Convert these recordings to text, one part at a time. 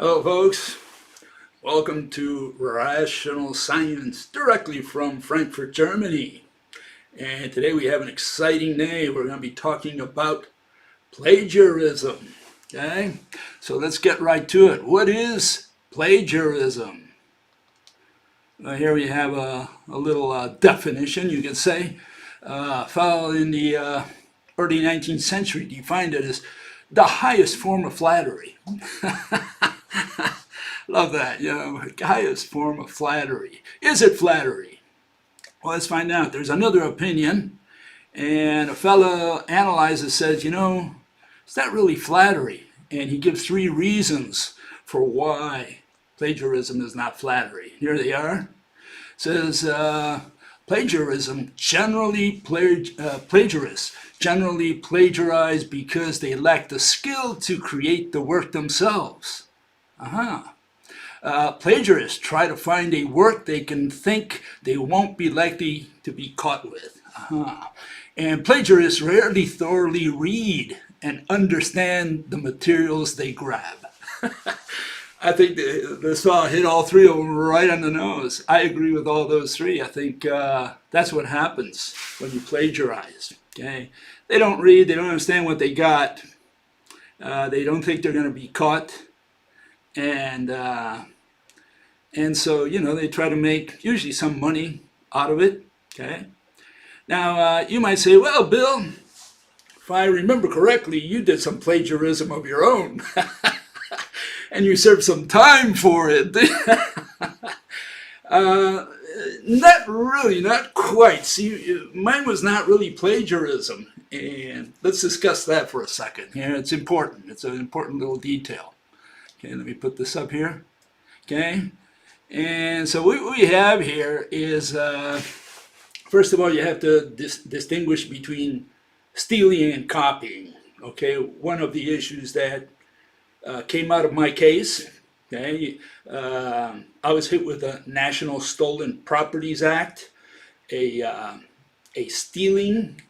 Hello folks, welcome to Rational Science directly from Frankfurt, Germany. And today we have an exciting day. We're going to be talking about plagiarism. Okay, so let's get right to it. What is plagiarism? Here we have a little definition, you could say. A fellow in the early 19th century defined it as the highest form of flattery. Love that, highest form of flattery. Is it flattery? Well, let's find out. There's another opinion, and a fellow analyzer says, is that really flattery? And he gives 3 reasons for why plagiarism is not flattery. Here they are. It says, plagiarism, plagiarists generally plagiarize because they lack the skill to create the work themselves. Plagiarists try to find a work they can think they won't be likely to be caught with. And plagiarists rarely thoroughly read and understand the materials they grab. I think this fellow hit all 3 of them right on the nose. I agree with all those 3. I think that's what happens when you plagiarize. Okay, they don't read, they don't understand what they got. They don't think they're going to be caught. And so, they try to make usually some money out of it, okay? Now, you might say, well, Bill, if I remember correctly, you did some plagiarism of your own, and you served some time for it. Not really, not quite. See, mine was not really plagiarism, and let's discuss that for a second here. It's important. It's an important little detail. Okay, let me put this up here. Okay, and so what we have here is, first of all, you have to distinguish between stealing and copying. Okay, one of the issues that came out of my case. Okay, I was hit with a National Stolen Properties Act, a stealing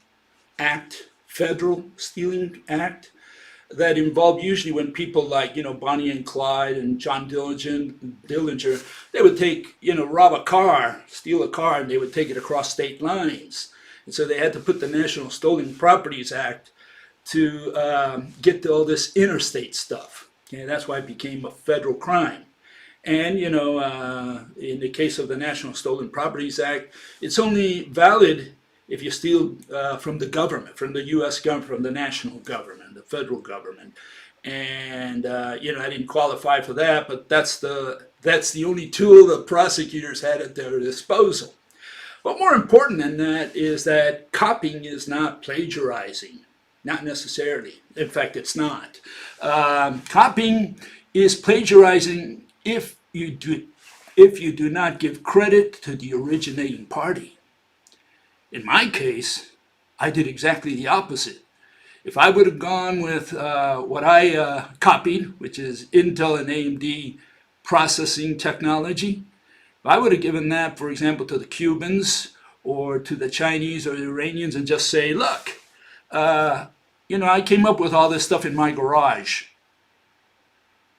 act, federal stealing act, that involved usually when people like, Bonnie and Clyde and John Dillinger, they would take, rob a car, steal a car, and they would take it across state lines. And so they had to put the National Stolen Properties Act to get to all this interstate stuff. Okay, that's why it became a federal crime. And, in the case of the National Stolen Properties Act, it's only valid if you steal from the government, from the U.S. government, from the national government, the federal government. And, I didn't qualify for that, but that's the only tool the prosecutors had at their disposal. But more important than that is that copying is not plagiarizing. Not necessarily. In fact, it's not. Copying is plagiarizing if you do not give credit to the originating party. In my case, I did exactly the opposite. If I would have gone with what I copied, which is Intel and AMD processing technology, if I would have given that, for example, to the Cubans or to the Chinese or the Iranians and just say, look, I came up with all this stuff in my garage.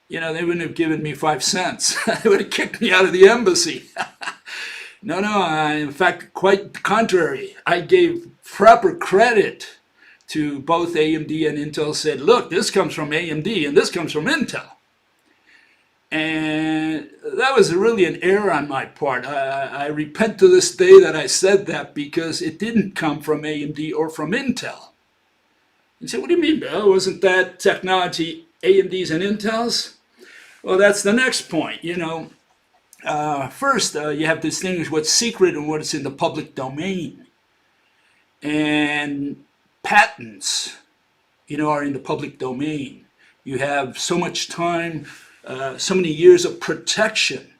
They wouldn't have given me 5 cents. They would have kicked me out of the embassy. No, in fact, quite the contrary. I gave proper credit to both AMD and Intel, said, look, this comes from AMD and this comes from Intel. And that was really an error on my part. I repent to this day that I said that because it didn't come from AMD or from Intel. You say, what do you mean, Bill? Wasn't that technology AMD's and Intel's? Well, that's the next point. First, you have to distinguish what's secret and what's in the public domain. And patents, are in the public domain. You have so much time, so many years of protection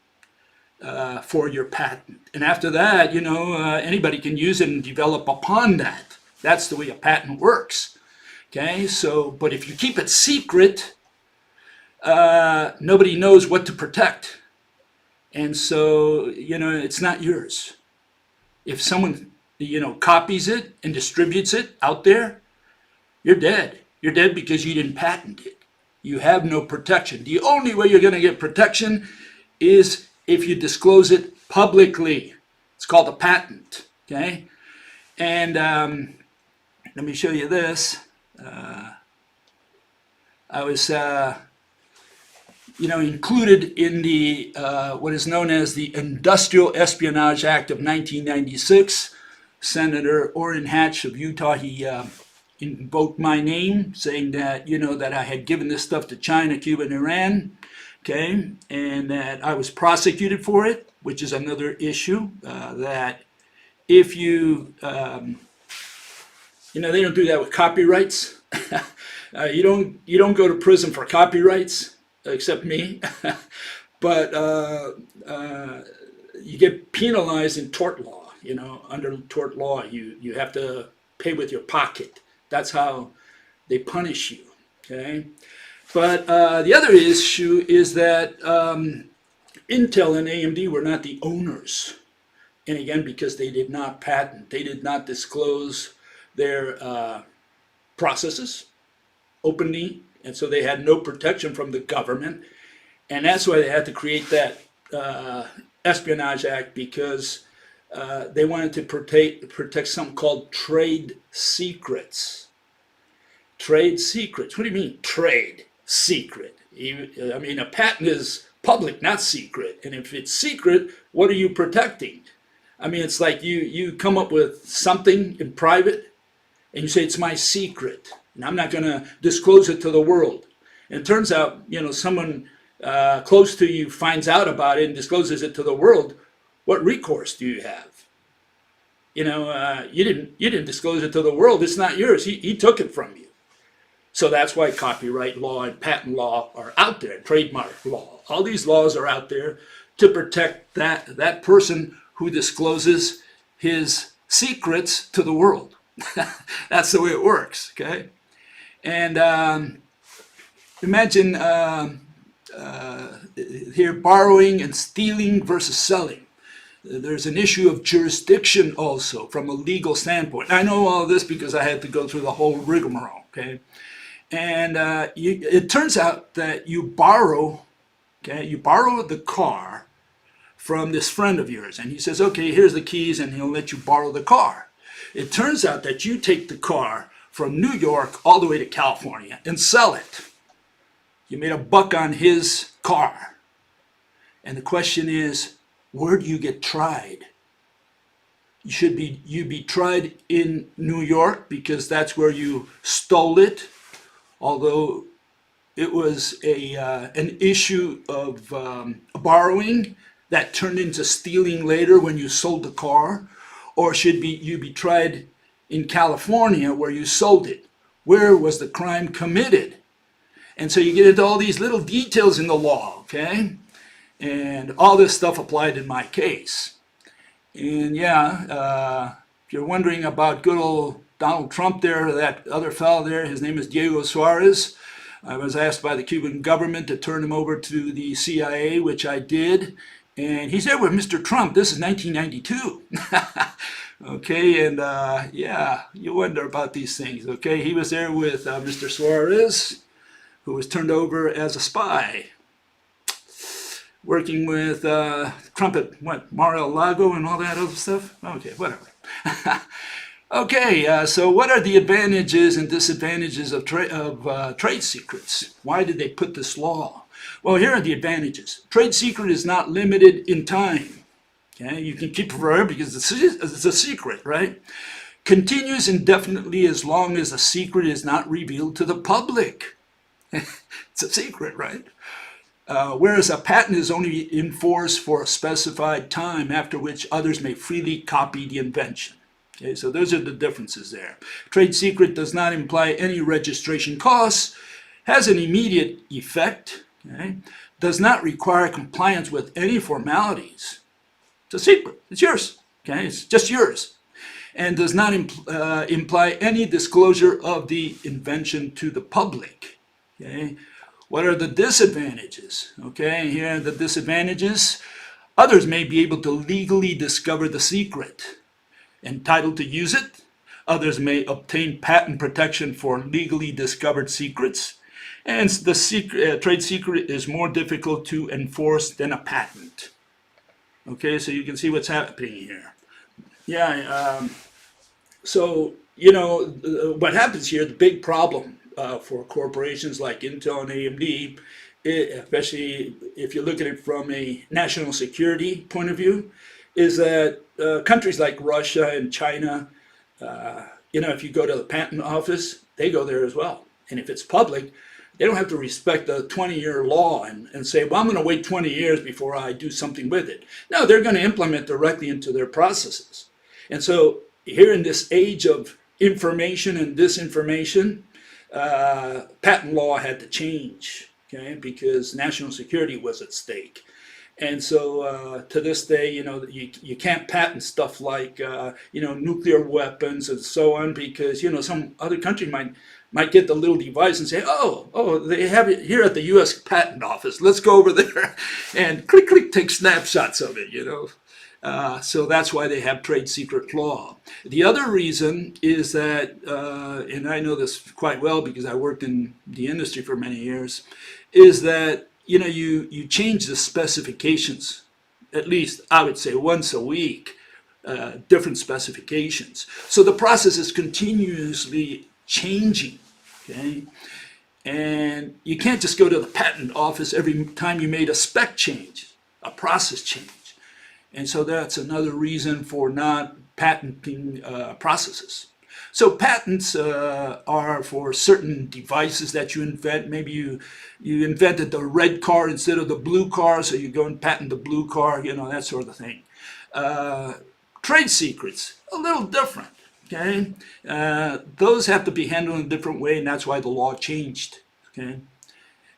for your patent. And after that, anybody can use it and develop upon that. That's the way a patent works. Okay, but if you keep it secret, nobody knows what to protect. And so, it's not yours. If someone, copies it and distributes it out there, you're dead. You're dead because you didn't patent it. you have no protection. The only way you're going to get protection is if you disclose it publicly. It's called a patent, okay? And let me show you this. I was, included in the what is known as the Industrial Espionage Act of 1996. Senator Orrin Hatch of Utah, he invoked my name, saying that, that I had given this stuff to China, Cuba, and Iran, okay, and that I was prosecuted for it, which is another issue, that if you, they don't do that with copyrights. You don't go to prison for copyrights, except me, but you get penalized in tort law. Under tort law, you have to pay with your pocket. That's how they punish you, okay? But the other issue is that Intel and AMD were not the owners. And again, because they did not patent, they did not disclose their processes openly, and so they had no protection from the government. And that's why they had to create that Espionage Act, because they wanted to protect something called trade secrets. Trade secrets. What do you mean, trade secret? I mean, a patent is public, not secret. And if it's secret, what are you protecting? I mean, it's like you come up with something in private, and you say, it's my secret, and I'm not going to disclose it to the world. And it turns out, someone close to you finds out about it and discloses it to the world. What recourse do you have? You didn't disclose it to the world. It's not yours. He took it from you. So that's why copyright law and patent law are out there, trademark law. All these laws are out there to protect that person who discloses his secrets to the world. That's the way it works, okay? And imagine here borrowing and stealing versus selling. There's an issue of jurisdiction also from a legal standpoint. I know all this because I had to go through the whole rigmarole, okay? And it turns out that you borrow the car from this friend of yours, and he says, okay, here's the keys, and he'll let you borrow the car. It turns out that you take the car from New York all the way to California and sell it. You made $1 on his car. And the question is, where do you get tried? You be tried in New York because that's where you stole it, although it was an issue of borrowing that turned into stealing later when you sold the car, or should you be tried in California where you sold it? Where was the crime committed? And so you get into all these little details in the law, okay? And all this stuff applied in my case. And yeah, if you're wondering about good old Donald Trump there, that other fellow there, his name is Diego Suarez. I was asked by the Cuban government to turn him over to the CIA, which I did. And he's there with Mr. Trump. This is 1992. Okay, and yeah, you wonder about these things, okay? He was there with Mr. Suarez, who was turned over as a spy, working with Trump at, Mar-a-Lago and all that other stuff? Okay, whatever. Okay, so what are the advantages and disadvantages of trade secrets? Why did they put this law? Well, here are the advantages. Trade secret is not limited in time. Okay, you can keep it forever because it's a secret, right? Continues indefinitely as long as the secret is not revealed to the public. It's a secret, right? Whereas a patent is only in force for a specified time, after which others may freely copy the invention. Okay, so those are the differences there. Trade secret does not imply any registration costs, has an immediate effect, okay, does not require compliance with any formalities. It's a secret. It's yours. Okay, it's just yours. And does not imply any disclosure of the invention to the public. Okay. What are the disadvantages? Okay, here are the disadvantages. Others may be able to legally discover the secret, entitled to use it. Others may obtain patent protection for legally discovered secrets. And the trade secret is more difficult to enforce than a patent. Okay, so you can see what's happening here. Yeah, so, what happens here, the big problem for corporations like Intel and AMD, especially if you look at it from a national security point of view, is that countries like Russia and China, if you go to the patent office, they go there as well. And if it's public, they don't have to respect the 20-year law and say, well, I'm going to wait 20 years before I do something with it. No, they're going to implement directly into their processes. And so here in this age of information and disinformation, patent law had to change, okay, because national security was at stake. And so to this day, you can't patent stuff like, nuclear weapons and so on, because, some other country might get the little device and say, oh, they have it here at the U.S. Patent Office. Let's go over there and click, click, take snapshots of it, So that's why they have trade secret law. The other reason is that, and I know this quite well because I worked in the industry for many years, is that you change the specifications, at least I would say once a week, different specifications. So the process is continuously changing, okay? And you can't just go to the patent office every time you made a spec change, a process change. And so that's another reason for not patenting processes. So patents are for certain devices that you invent. Maybe you invented the red car instead of the blue car, so you go and patent the blue car, that sort of thing. Trade secrets, a little different, okay? Those have to be handled in a different way, and that's why the law changed, okay?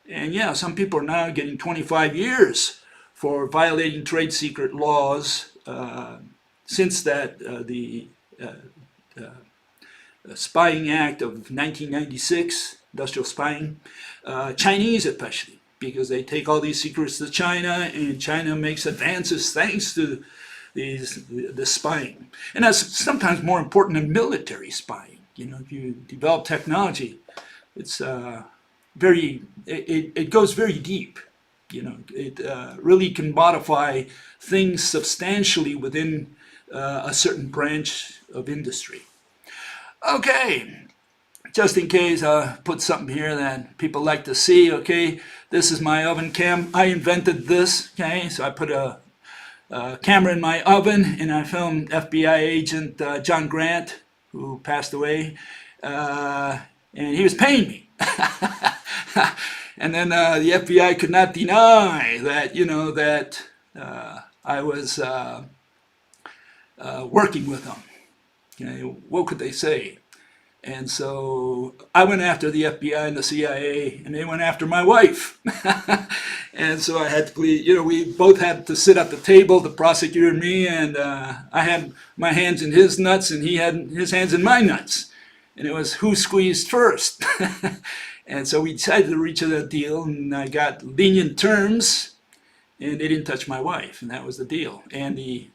And yeah, some people are now getting 25 years for violating trade secret laws since that the Spying Act of 1996, industrial spying, Chinese especially, because they take all these secrets to China, and China makes advances thanks to the spying. And that's sometimes more important than military spying. If you develop technology, it's it goes very deep. It really can modify things substantially within a certain branch of industry. Okay, just in case I put something here that people like to see, okay, this is my oven cam. I invented this, okay, so I put a camera in my oven and I filmed FBI agent John Grant, who passed away, and he was paying me. And then the FBI could not deny that, that I was working with them. What could they say? And so I went after the FBI and the CIA, and they went after my wife. And so I had to plead, we both had to sit at the table, the prosecutor and me, and I had my hands in his nuts, and he had his hands in my nuts. And it was who squeezed first. And so we decided to reach a deal, and I got lenient terms, and they didn't touch my wife, and that was the deal. And the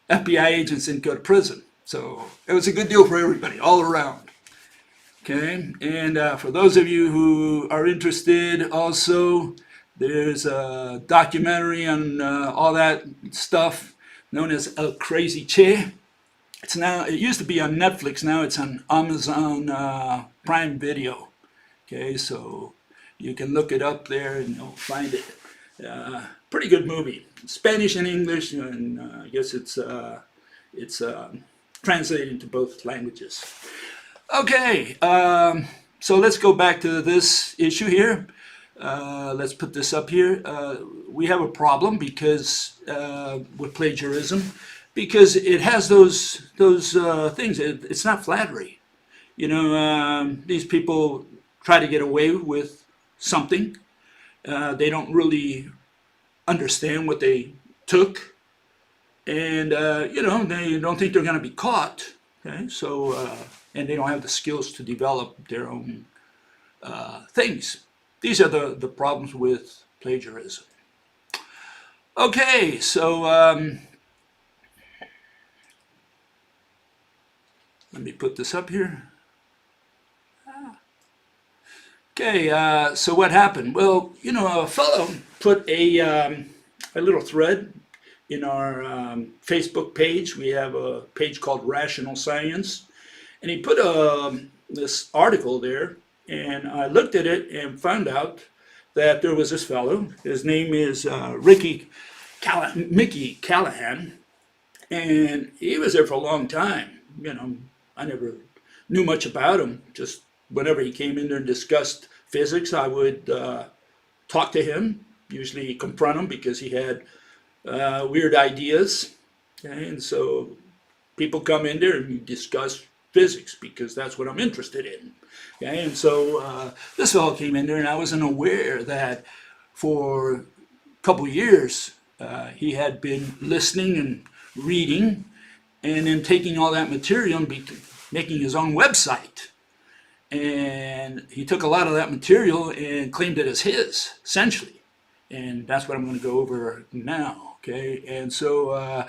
FBI agents didn't go to prison. So it was a good deal for everybody, all around. Okay, and for those of you who are interested also, there's a documentary on all that stuff known as El Crazy Che. It used to be on Netflix, now it's on Amazon Prime Video. Okay, so you can look it up there and you'll find it. Pretty good movie, Spanish and English, and I guess it's translated into both languages. Okay, so let's go back to this issue here. Let's put this up here. We have a problem because with plagiarism, because it has those things. It's not flattery. These people try to get away with something. They don't really understand what they took, and they don't think they're going to be caught. Okay, so and they don't have the skills to develop their own things. These are the problems with plagiarism. Okay, so let me put this up here. Okay, so what happened? Well, a fellow put a little thread in our Facebook page. We have a page called Rational Science, and he put this article there, and I looked at it and found out that there was this fellow. His name is Mickey Callahan, and he was there for a long time. I never knew much about him. Just whenever he came in there and discussed physics, I would talk to him, usually confront him because he had weird ideas. Okay? And so people come in there and you discuss physics because that's what I'm interested in. Okay? And so this fellow came in there, and I wasn't aware that for a couple years he had been listening and reading and then taking all that material and making his own website. And he took a lot of that material and claimed it as his, essentially. And that's what I'm going to go over now, okay? And so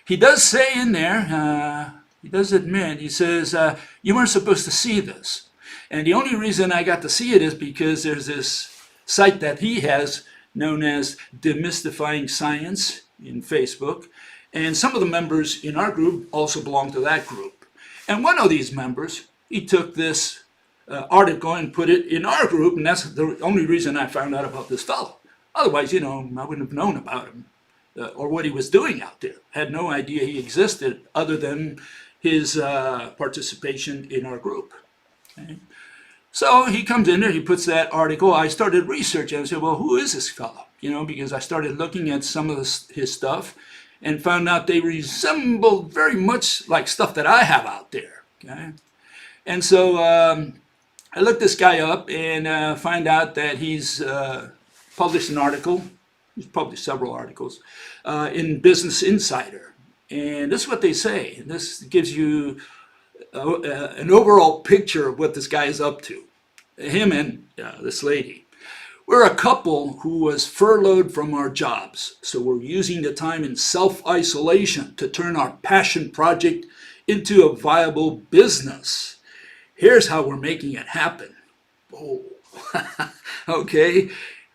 he does say in there, he does admit, he says, you weren't supposed to see this. And the only reason I got to see it is because there's this site that he has known as Demystifying Science in Facebook. And some of the members in our group also belong to that group. And one of these members, he took this article and put it in our group, and that's the only reason I found out about this fellow. Otherwise, I wouldn't have known about him or what he was doing out there. Had no idea he existed other than his participation in our group. Okay? So he comes in there, he puts that article. I started researching and I said, well, who is this fellow? Because I started looking at some of his stuff and found out they resembled very much like stuff that I have out there. Okay? And so I looked this guy up and find out that he's published an article. He's published several articles in Business Insider. And this is what they say. This gives you an overall picture of what this guy is up to. Him and this lady. We're a couple who was furloughed from our jobs, so we're using the time in self-isolation to turn our passion project into a viable business. Here's how we're making it happen. Oh, okay.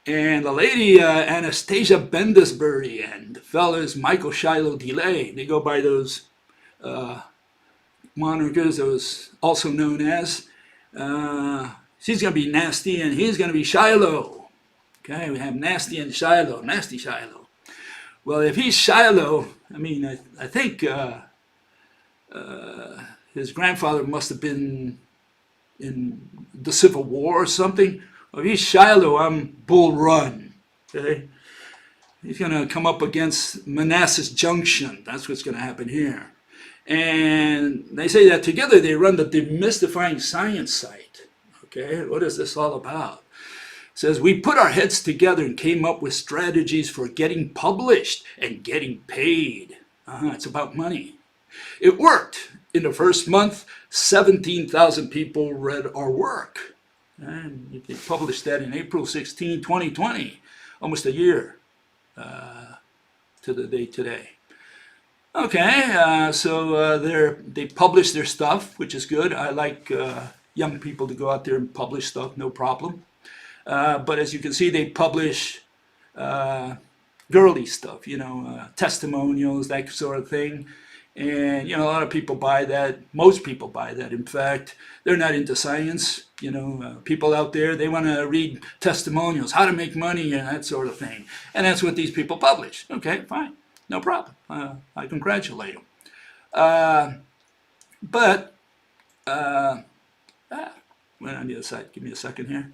And the lady, Anastasia Bendebury, and the fellas, Michael Shilo Delay, they go by those monikers, those also known as. She's going to be Nasty, and he's going to be Shiloh. Okay, we have Nasty and Shiloh, Nasty Shiloh. Well, if he's Shiloh, I think his grandfather must have been in the Civil War or something. Well, if he's Shiloh, I'm Bull Run. Okay, he's going to come up against Manassas Junction. That's what's going to happen here. And they say that together they run the Demystifying Science site. Okay, what is this all about? It says, we put our heads together and came up with strategies for getting published and getting paid. It's about money. It worked. In the first month, 17,000 people read our work. And they published that in April 16, 2020, almost a year to the day today. Okay, so they publish their stuff, which is good. I like young people to go out there and publish stuff, no problem. But as you can see, they publish girly stuff, testimonials, that sort of thing. And, a lot of people buy that. Most people buy that. In fact, they're not into science. People out there, they want to read testimonials, how to make money and that sort of thing. And that's what these people publish. Okay, fine. No problem. I congratulate them. Went on the other side. Give me a second here.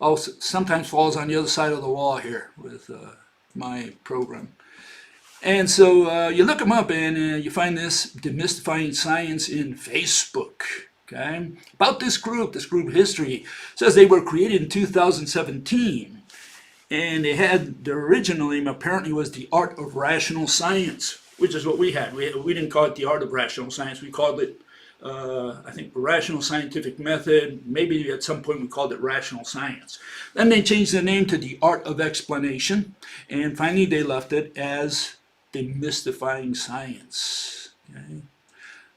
Oh, sometimes falls on the other side of the wall here with my program. And so you look them up and you find this Demystifying Science in Facebook. Okay, about this group history says they were created in 2017, and they had their original name apparently was the Art of Rational Science, which is what we had. We didn't call it the Art of Rational Science. We called it I think Rational Scientific Method. Maybe at some point we called it Rational Science. Then they changed the name to the Art of Explanation, and finally they left it as Demystifying Science. Okay?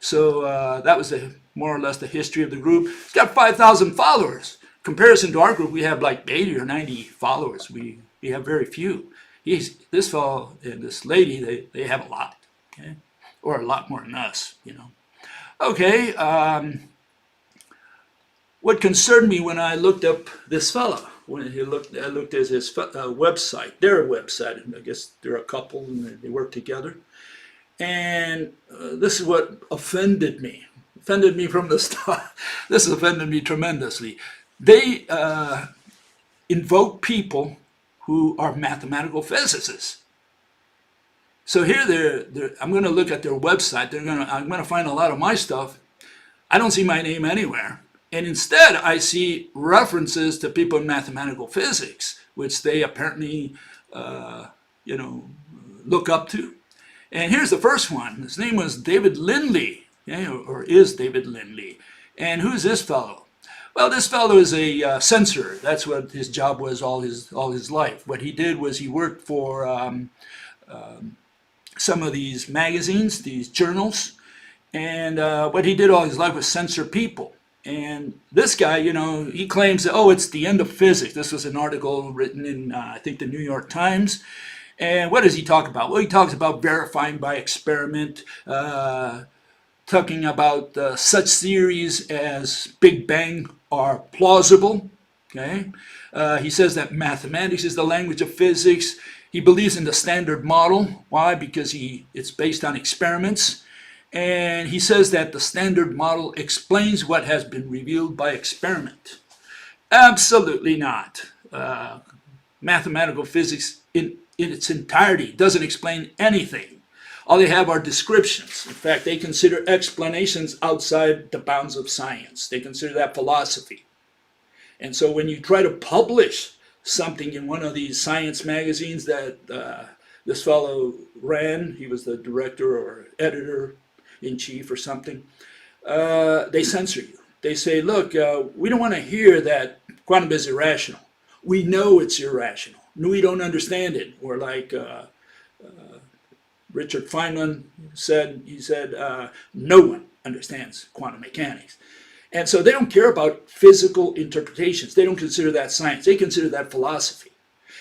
So that was more or less the history of the group. It's got 5,000 followers. Comparison to our group, we have like 80 or 90 followers. We have very few. This fellow and this lady, they have a lot, okay? Or a lot more than us, you know. Okay, what concerned me when I looked up this fellow, when I looked at his website, their website, I guess they're a couple and they work together. And this is what offended me from the start. This offended me tremendously. They invoke people who are mathematical physicists. So here I'm going to look at their website. I'm going to find a lot of my stuff. I don't see my name anywhere. And instead, I see references to people in mathematical physics, which they apparently, look up to. And here's the first one. His name was David Lindley, okay, or is David Lindley. And who's this fellow? Well, this fellow is a censor. That's what his job was all his life. What he did was he worked for some of these magazines, these journals, and what he did all his life was censor people. And this guy, you know, he claims that, oh, it's the end of physics. This was an article written in, I think, the New York Times. And what does he talk about? Well, he talks about verifying by experiment, talking about such theories as Big Bang are plausible. Okay, he says that mathematics is the language of physics. He believes in the standard model. Why? Because it's based on experiments. And he says that the standard model explains what has been revealed by experiment. Absolutely not. Mathematical physics in its entirety doesn't explain anything. All they have are descriptions. In fact, they consider explanations outside the bounds of science. They consider that philosophy. And so when you try to publish something in one of these science magazines that this fellow ran, he was the director or editor-in-chief or something, they censor you. They say, look, we don't want to hear that quantum is irrational. We know it's irrational. We don't understand it. Or like Richard Feynman said, no one understands quantum mechanics. And so they don't care about physical interpretations. They don't consider that science. They consider that philosophy.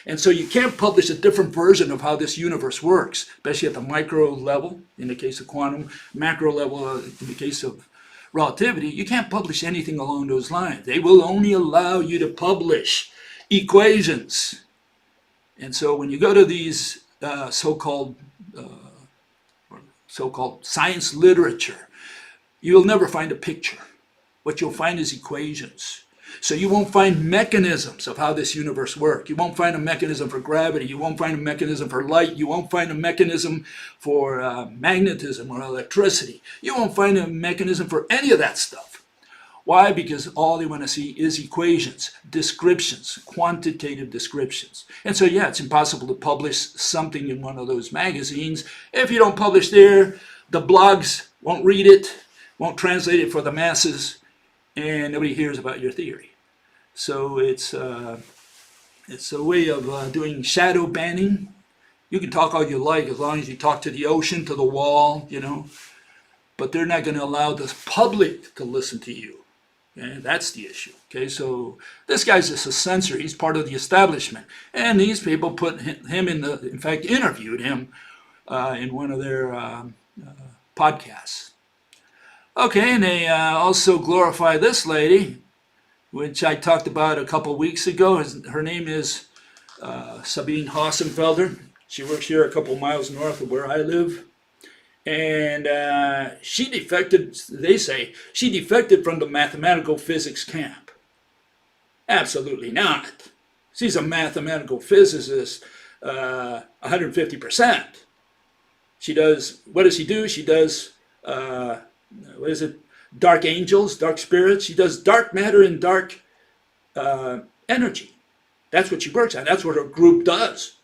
And so you can't publish a different version of how this universe works, especially at the micro level, in the case of quantum, macro level, in the case of relativity. You can't publish anything along those lines. They will only allow you to publish equations. And so when you go to these so-called science literature, you'll never find a picture. What you'll find is equations. So you won't find mechanisms of how this universe works. You won't find a mechanism for gravity. You won't find a mechanism for light. You won't find a mechanism for magnetism or electricity. You won't find a mechanism for any of that stuff. Why? Because all they want to see is equations, descriptions, quantitative descriptions. And so, yeah, it's impossible to publish something in one of those magazines. If you don't publish there, the blogs won't read it, won't translate it for the masses, and nobody hears about your theory. So it's a way of doing shadow banning. You can talk all you like as long as you talk to the ocean, to the wall, you know. But they're not going to allow the public to listen to you. Okay? That's the issue. Okay, so this guy's just a censor. He's part of the establishment. And these people put him in fact, interviewed him in one of their podcasts. Okay, and they also glorify this lady, which I talked about a couple weeks ago. Her name is Sabine Hasenfelder. She works here a couple miles north of where I live. And she defected, they say, she defected from the mathematical physics camp. Absolutely not. She's a mathematical physicist, 150%. She does, what does she do? She does, dark angels, dark spirits. She does dark matter and dark energy. That's what she works on. That's what her group does.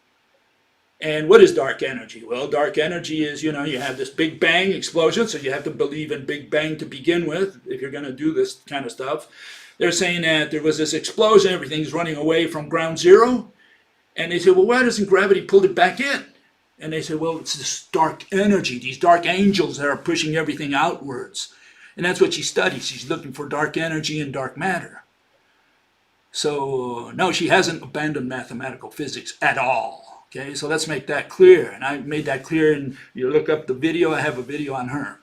And what is dark energy? Well, dark energy is, you have this Big Bang explosion, so you have to believe in Big Bang to begin with if you're going to do this kind of stuff. They're saying that there was this explosion, everything's running away from ground zero. And they say, well, why doesn't gravity pull it back in? And they say, well, it's this dark energy, these dark angels that are pushing everything outwards. And that's what she studies. She's looking for dark energy and dark matter. So, no, she hasn't abandoned mathematical physics at all. Okay, so let's make that clear. And I made that clear, and you look up the video, I have a video on her.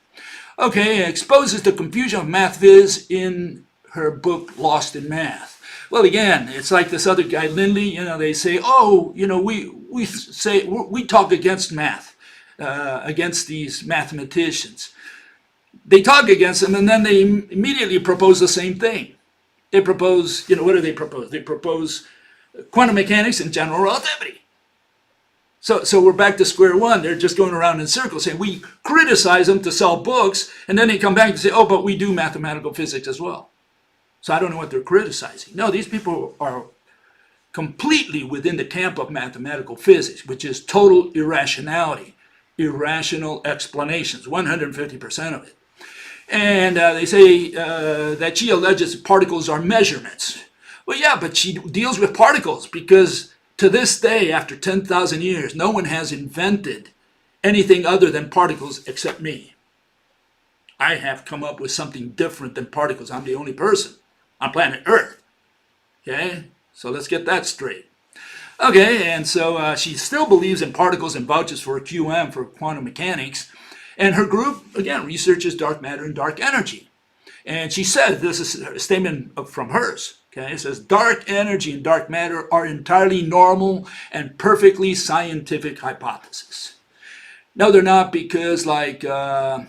Okay, exposes the confusion of math viz in her book, Lost in Math. Well, again, it's like this other guy, Lindley, they say, oh, we talk against math, against these mathematicians. They talk against them, and then they immediately propose the same thing. They propose, what do they propose? They propose quantum mechanics and general relativity. So we're back to square one. They're just going around in circles saying we criticize them to sell books, and then they come back and say, oh, but we do mathematical physics as well. So I don't know what they're criticizing. No, these people are completely within the camp of mathematical physics, which is total irrationality, irrational explanations, 150% of it. And they say that she alleges particles are measurements. Well, yeah, but she deals with particles because to this day, after 10,000 years, no one has invented anything other than particles except me. I have come up with something different than particles. I'm the only person on planet Earth. Okay, so let's get that straight. Okay, and so she still believes in particles and vouches for QM, for quantum mechanics. And her group, again, researches dark matter and dark energy. And she says, this is a statement from hers. Okay, it says, dark energy and dark matter are entirely normal and perfectly scientific hypotheses. No, they're not, because like Mr.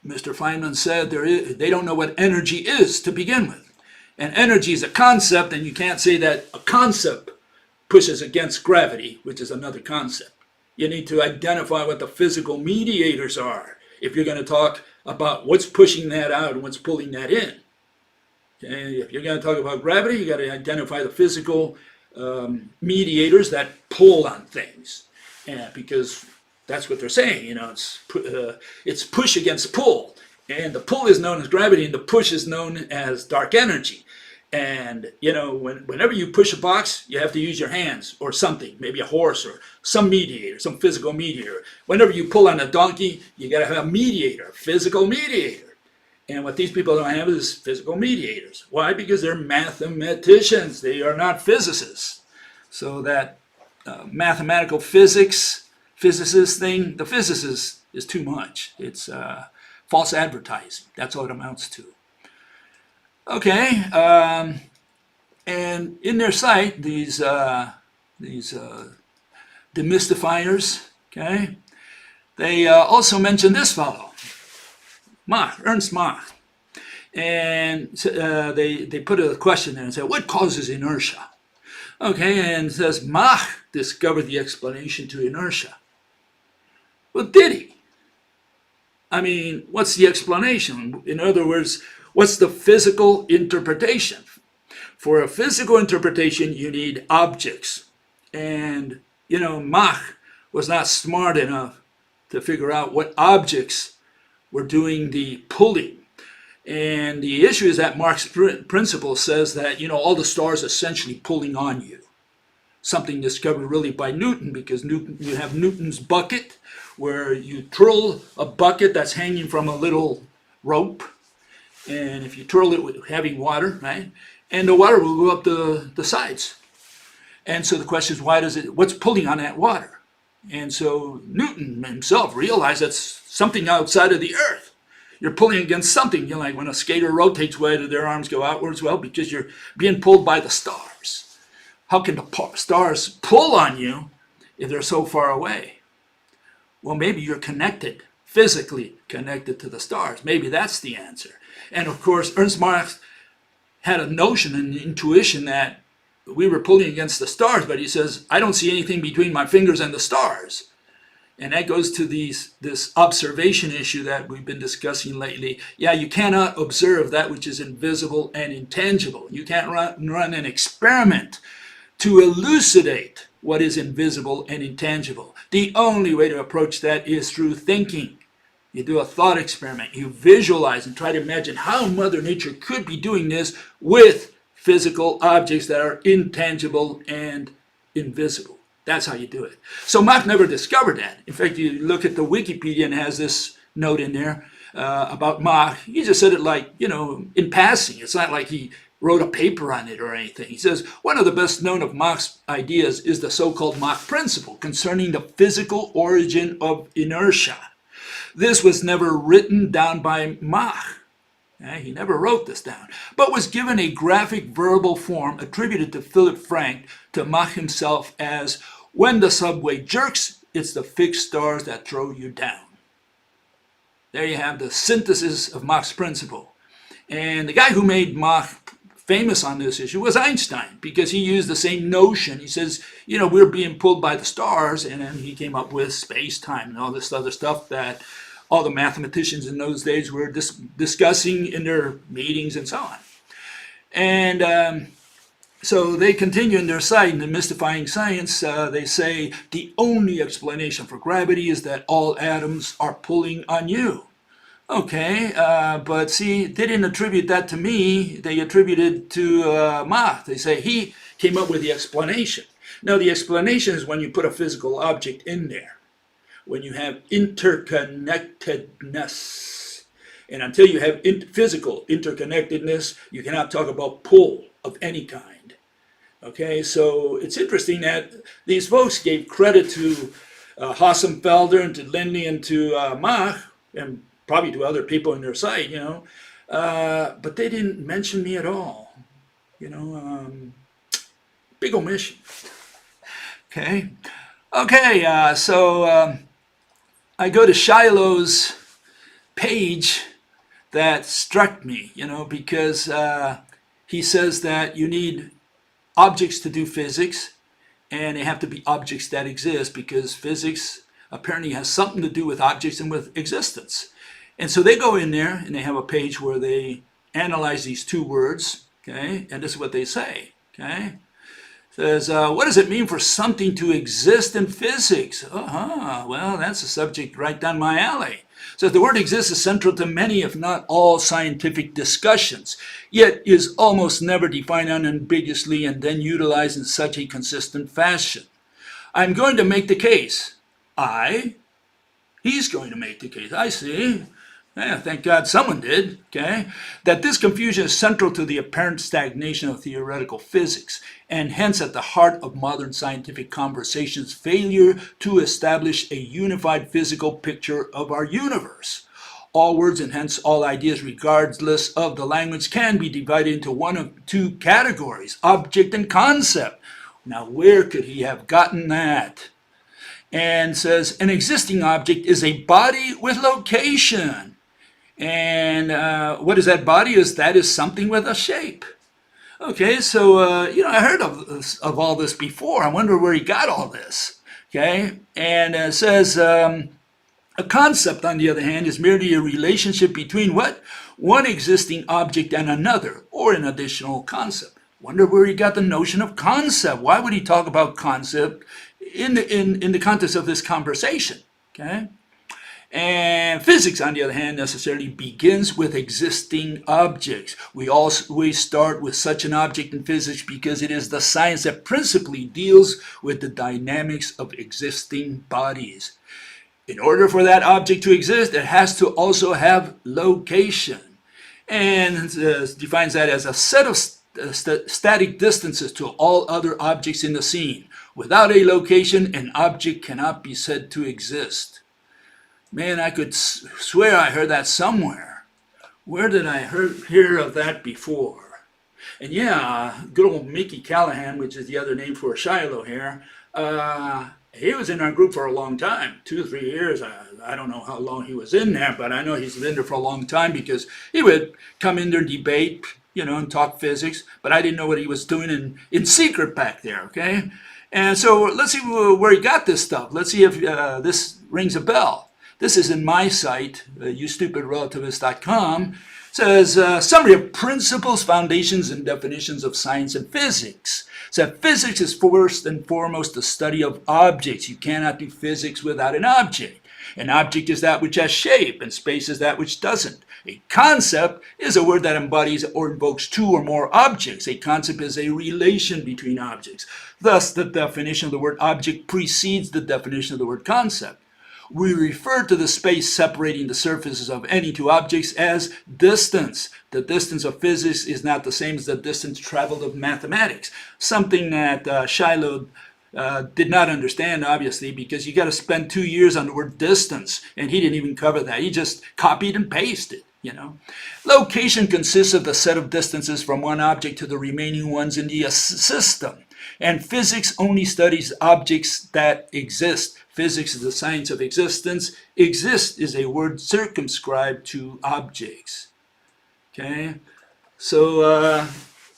Feynman said, they don't know what energy is to begin with. And energy is a concept, and you can't say that a concept pushes against gravity, which is another concept. You need to identify what the physical mediators are if you're going to talk about what's pushing that out and what's pulling that in. Okay? If you're going to talk about gravity, you got to identify the physical mediators that pull on things, because that's what they're saying. It's push against pull, and the pull is known as gravity, and the push is known as dark energy. And, whenever you push a box, you have to use your hands or something, maybe a horse or some mediator, some physical mediator. Whenever you pull on a donkey, you got to have a mediator, a physical mediator. And what these people don't have is physical mediators. Why? Because they're mathematicians. They are not physicists. So that mathematical physicist thing, the physicist is too much. It's false advertising. That's all it amounts to. Okay, and in their site, these demystifiers, okay, they also mention this fellow, Ernst Mach, and they put a question there and say, what causes inertia? Okay, and it says Mach discovered the explanation to inertia. Well, did he? I mean, what's the explanation? In other words, what's the physical interpretation? For a physical interpretation, you need objects. And, Mach was not smart enough to figure out what objects were doing the pulling. And the issue is that Mach's principle says that, all the stars are essentially pulling on you. Something discovered really by Newton, because you have Newton's bucket, where you twirl a bucket that's hanging from a little rope. And if you twirl it with heavy water, right, and the water will go up the sides. And so the question is, what's pulling on that water? And so Newton himself realized that's something outside of the earth. You're pulling against something. Like when a skater rotates, why do their arms go outwards? Well, because you're being pulled by the stars. How can the stars pull on you if they're so far away? Well, maybe you're connected, physically connected to the stars. Maybe that's the answer. And of course, Ernst Mach had a notion and intuition that we were pulling against the stars, but he says, I don't see anything between my fingers and the stars. And that goes to this observation issue that we've been discussing lately. Yeah, you cannot observe that which is invisible and intangible. You can't run an experiment to elucidate what is invisible and intangible. The only way to approach that is through thinking. You do a thought experiment. You visualize and try to imagine how Mother Nature could be doing this with physical objects that are intangible and invisible. That's how you do it. So Mach never discovered that. In fact, you look at the Wikipedia and it has this note in there about Mach. He just said it like, in passing. It's not like he wrote a paper on it or anything. He says, one of the best known of Mach's ideas is the so-called Mach principle concerning the physical origin of inertia. This was never written down by Mach. He never wrote this down, but was given a graphic verbal form attributed to Philip Frank to Mach himself as, when the subway jerks, it's the fixed stars that throw you down. There you have the synthesis of Mach's principle. And the guy who made Mach famous on this issue was Einstein, because he used the same notion. He says, we're being pulled by the stars, and then he came up with space-time and all this other stuff that all the mathematicians in those days were discussing in their meetings and so on. And so they continue in their site, in Demystifying Science, they say, the only explanation for gravity is that all atoms are pulling on you. Okay, but see, they didn't attribute that to me. They attributed to Mach. They say he came up with the explanation. Now, the explanation is when you put a physical object in there, when you have interconnectedness. And until you have physical interconnectedness, you cannot talk about pull of any kind. Okay, so it's interesting that these folks gave credit to Hasenfelder and to Lindley and to Mach, and probably to other people in their site, but they didn't mention me at all. Big omission. Okay, so I go to Shiloh's page. That struck me, because he says that you need objects to do physics, and they have to be objects that exist, because physics apparently has something to do with objects and with existence. And so they go in there and they have a page where they analyze these two words, okay, and this is what they say, okay. Says, what does it mean for something to exist in physics? Well, that's a subject right down my alley. So the word exists is central to many, if not all, scientific discussions, yet is almost never defined unambiguously and then utilized in such a consistent fashion. I'm going to make the case. He's going to make the case. I see. Yeah, thank God someone did, okay? That this confusion is central to the apparent stagnation of theoretical physics, and hence at the heart of modern scientific conversation's failure to establish a unified physical picture of our universe. All words and hence all ideas, regardless of the language, can be divided into one of two categories, object and concept. Now, where could he have gotten that? And says, an existing object is a body with location. And what is that body? That is something with a shape. Okay, so, I heard of all this before. I wonder where he got all this. Okay, and it says, a concept, on the other hand, is merely a relationship between what? One existing object and another, or an additional concept. Wonder where he got the notion of concept. Why would he talk about concept in the context of this conversation? Okay. And physics, on the other hand, necessarily begins with existing objects. We always start with such an object in physics because it is the science that principally deals with the dynamics of existing bodies. In order for that object to exist, it has to also have location. And defines that as a set of static distances to all other objects in the scene. Without a location, an object cannot be said to exist. Man, I could swear I heard that somewhere. Where did I hear of that before? And yeah, good old Mickey Callahan, which is the other name for Shiloh here, he was in our group for a long time, 2 or 3 years. I don't know how long he was in there, but I know he's been there for a long time because he would come in there and debate, and talk physics, but I didn't know what he was doing in secret back there, okay? And so let's see where he got this stuff. Let's see if this rings a bell. This is in my site, youstupidrelativist.com. It says, summary of principles, foundations, and definitions of science and physics. It says, physics is first and foremost the study of objects. You cannot do physics without an object. An object is that which has shape, and space is that which doesn't. A concept is a word that embodies or invokes two or more objects. A concept is a relation between objects. Thus, the definition of the word object precedes the definition of the word concept. We refer to the space separating the surfaces of any two objects as distance. The distance of physics is not the same as the distance traveled of mathematics, something that Shiloh did not understand, obviously, because you got to spend 2 years on the word distance, and he didn't even cover that. He just copied and pasted, you know. Location consists of the set of distances from one object to the remaining ones in the system, and physics only studies objects that exist. Physics is the science of existence. Exist is a word circumscribed to objects. Okay, so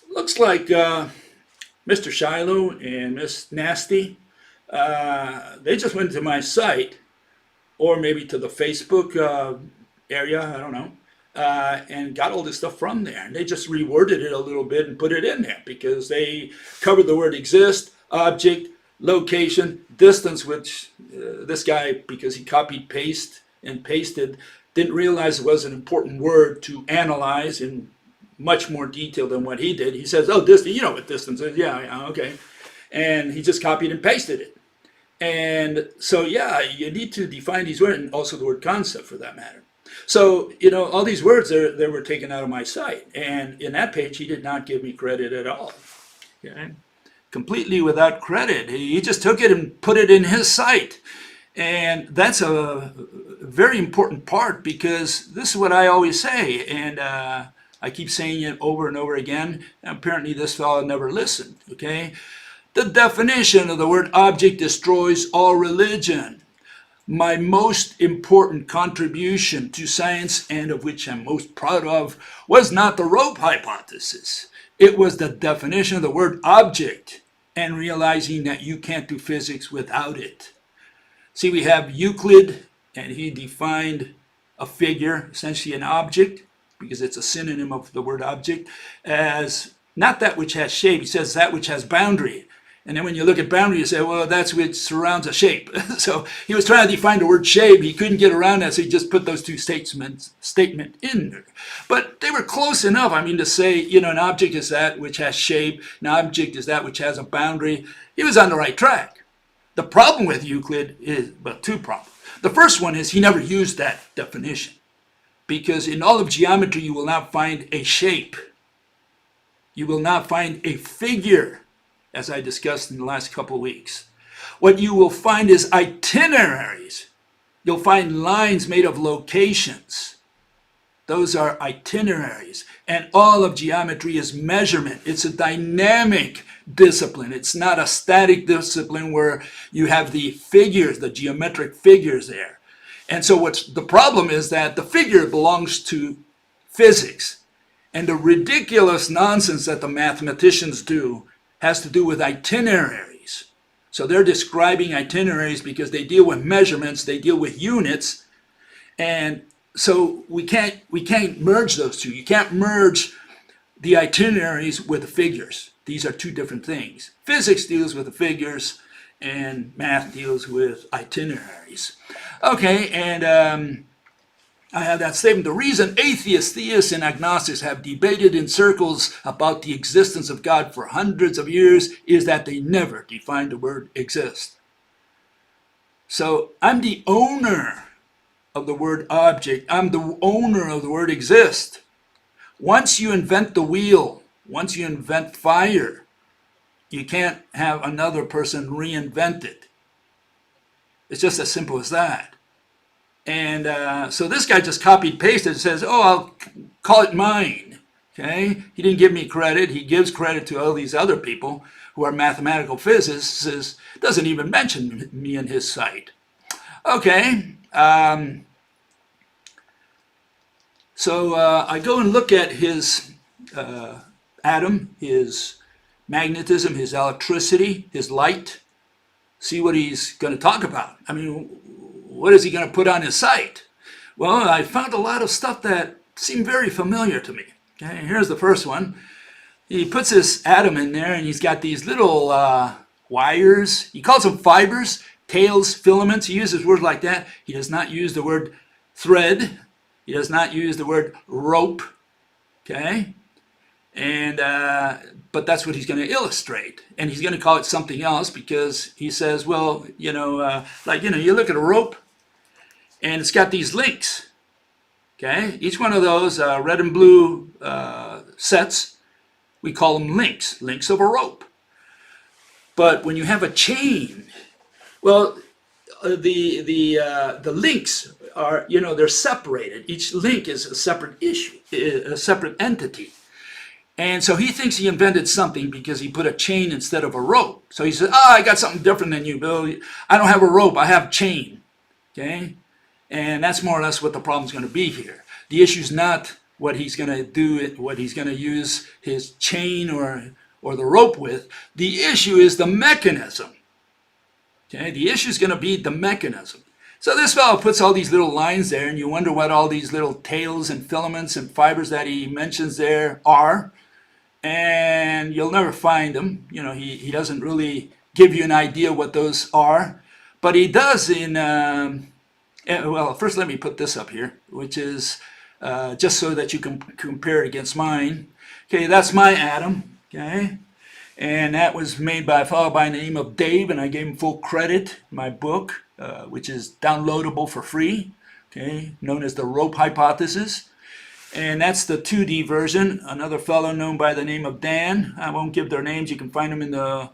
looks like Mr. Shiloh and Miss Nasty, they just went to my site, or maybe to the Facebook area, I don't know, and got all this stuff from there. And they just reworded it a little bit and put it in there because they covered the word exist, object, location, distance, which this guy, because he copied, pasted, didn't realize it was an important word to analyze in much more detail than what he did. He says, oh, distance, you know what distance is. Yeah, okay. And he just copied and pasted it. And so, yeah, you need to define these words, and also the word concept for that matter. So, you know, all these words, they were taken out of my site. And in that page, he did not give me credit at all. Okay? Completely without credit. He just took it and put it in his site. And that's a very important part, because this is what I always say. And I keep saying it over and over again. And apparently this fellow never listened. Okay? The definition of the word object destroys all religion. My most important contribution to science, and of which I'm most proud of, was not the rope hypothesis. It was the definition of the word object and realizing that you can't do physics without it. See, we have Euclid, and he defined a figure, essentially an object, because it's a synonym of the word object, as not that which has shape. He says that which has boundary. And then when you look at boundary, you say, well, that's which surrounds a shape. So he was trying to define the word shape. He couldn't get around that, so he just put those two statement in there. But they were close enough. I mean, to say, you know, an object is that which has shape. An object is that which has a boundary. He was on the right track. The problem with Euclid is, well, two problems. The first one is he never used that definition. Because in all of geometry, you will not find a shape. You will not find a figure, as I discussed in the last couple of weeks. What you will find is itineraries. You'll find lines made of locations. Those are itineraries. And all of geometry is measurement. It's a dynamic discipline. It's not a static discipline where you have the figures, the geometric figures there. And so what's the problem is that the figure belongs to physics. And the ridiculous nonsense that the mathematicians do has to do with itineraries. So they're describing itineraries because they deal with measurements, they deal with units, and so we can't merge those two. You can't merge the itineraries with the figures. These are two different things. Physics deals with the figures, and math deals with itineraries. Okay, and I have that statement. The reason atheists, theists, and agnostics have debated in circles about the existence of God for hundreds of years is that they never defined the word exist. So I'm the owner of the word object. I'm the owner of the word exist. Once you invent the wheel, once you invent fire, you can't have another person reinvent it. It's just as simple as that. And so this guy just copied, pasted, and says, oh, I'll call it mine. Okay? He didn't give me credit. He gives credit to all these other people who are mathematical physicists. Doesn't even mention me in his site. Okay. So I go and look at his atom, his magnetism, his electricity, his light, see what he's going to talk about. I mean, what is he going to put on his site? Well, I found a lot of stuff that seemed very familiar to me. Okay, here's the first one. He puts this atom in there, and he's got these little wires. He calls them fibers. tails, filaments. He uses words like that. He does not use the word thread. He does not use the word rope. Okay? And but that's what he's going to illustrate, and he's going to call it something else because he says, well, you look at a rope, and it's got these links. Okay, each one of those red and blue sets, we call them links of a rope. But when you have a chain, well, the links are, they're separated. Each link is a separate issue, a separate entity. And so he thinks he invented something because he put a chain instead of a rope. So he said, I got something different than you, Bill. I don't have a rope, I have chain. Okay? And that's more or less what the problem's going to be here. The issue's not what he's going to do, what he's going to use his chain or the rope with. The issue is the mechanism. Okay? The issue is going to be the mechanism. So this fellow puts all these little lines there, and you wonder what all these little tails and filaments and fibers that he mentions there are. And you'll never find them. He doesn't really give you an idea what those are. But he does well, first let me put this up here, which is just so that you can compare it against mine. Okay, that's my atom. Okay, and that was made by a fellow by the name of Dave, and I gave him full credit in my book, which is downloadable for free. Okay, known as the rope hypothesis. And that's the 2D version. Another fellow known by the name of Dan. I won't give their names. You can find them in the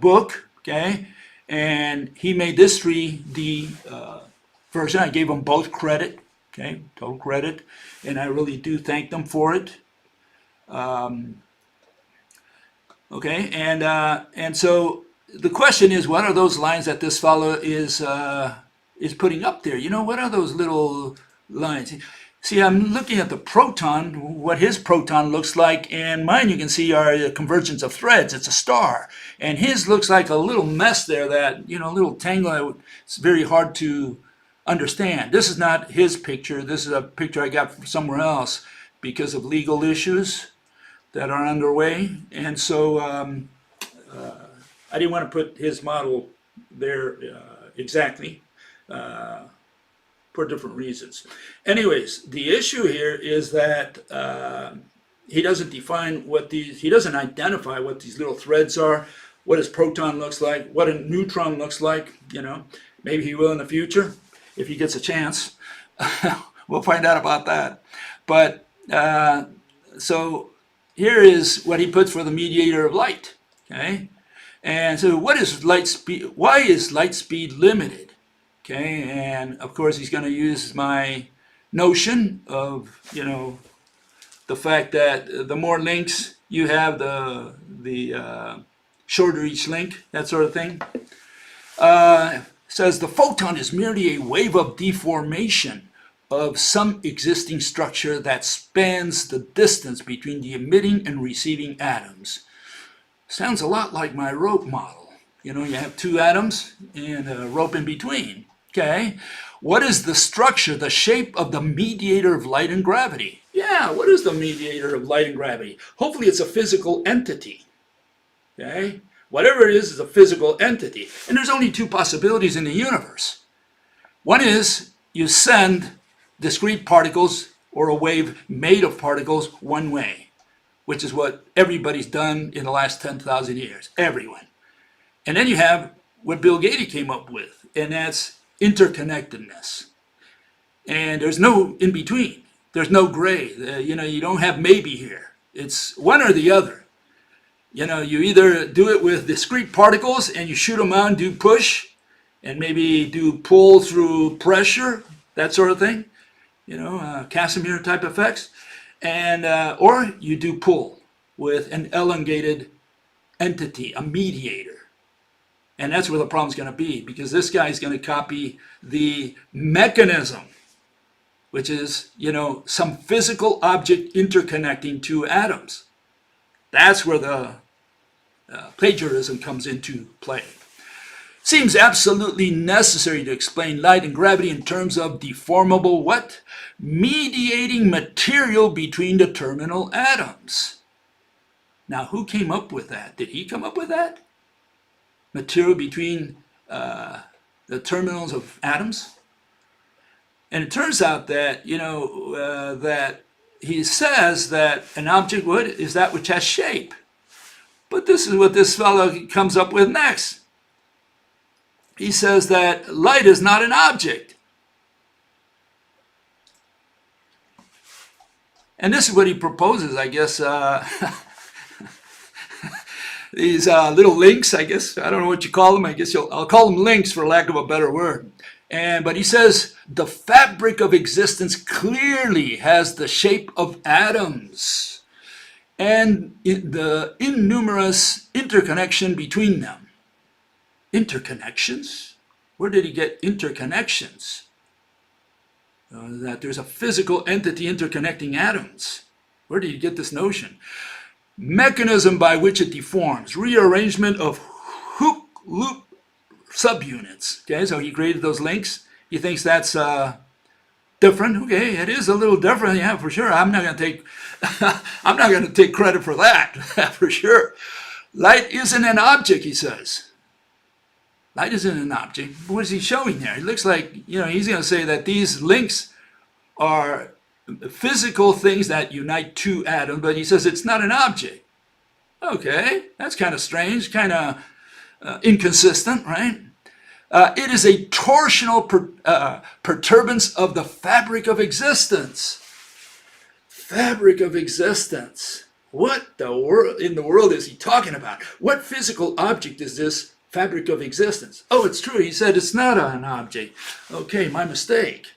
book. Okay, and he made this 3D version. I gave them both credit. Okay, total credit, and I really do thank them for it. Okay, and so the question is, what are those lines that this fellow is putting up there? What are those little lines? See, I'm looking at the proton, what his proton looks like, and mine you can see are a convergence of threads. It's a star. And his looks like a little mess there, that, a little tangle. It's very hard to understand. This is not his picture. This is a picture I got from somewhere else because of legal issues that are underway. And so I didn't want to put his model there exactly. For different reasons. Anyways, the issue here is that he doesn't identify what these little threads are, what his proton looks like, what a neutron looks like. Maybe he will in the future if he gets a chance. We'll find out about that. But so here is what he puts for the mediator of light. Okay, and so what is light speed? Why is light speed limited? Okay, and of course he's going to use my notion of, the fact that the more links you have, the shorter each link, that sort of thing. Says the photon is merely a wave of deformation of some existing structure that spans the distance between the emitting and receiving atoms. Sounds a lot like my rope model. You have two atoms and a rope in between. Okay, what is the structure, the shape of the mediator of light and gravity? Yeah, what is the mediator of light and gravity? Hopefully it's a physical entity. Okay, whatever it is a physical entity. And there's only two possibilities in the universe. One is you send discrete particles or a wave made of particles one way, which is what everybody's done in the last 10,000 years, everyone. And then you have what Bill Gates came up with, and that's interconnectedness. And there's no in between. There's no gray. You don't have maybe here. It's one or the other. You either do it with discrete particles and you shoot them out and do push, and maybe do pull through pressure, that sort of thing. Casimir type effects. And or you do pull with an elongated entity, a mediator. And that's where the problem's going to be, because this guy's going to copy the mechanism, which is, some physical object interconnecting two atoms. That's where the plagiarism comes into play. Seems absolutely necessary to explain light and gravity in terms of deformable what? Mediating material between the terminal atoms. Now, who came up with that? Did he come up with that? Material between the terminals of atoms. And it turns out that, that he says that an object is that which has shape. But this is what this fellow comes up with next. He says that light is not an object. And this is what he proposes, I guess, these little links, I guess. I don't know what you call them. I guess I'll call them links for lack of a better word. But he says the fabric of existence clearly has the shape of atoms and the innumerous interconnection between them. Interconnections? Where did he get interconnections? That there's a physical entity interconnecting atoms. Where did he get this notion? Mechanism by which it deforms, rearrangement of hook loop subunits. Okay, so he created those links. He thinks that's different. Okay, it is a little different, yeah, for sure. I'm not going to take credit for that, for sure. Light isn't an object, he says. Light isn't an object. What is he showing there? It looks like, he's going to say that these links are physical things that unite two atoms, but he says it's not an object. Okay, that's kind of strange, kind of inconsistent, right? It is a torsional perturbance of the fabric of existence. Fabric of existence. What in the world is he talking about? What physical object is this fabric of existence? Oh, it's true. He said it's not an object. Okay, my mistake.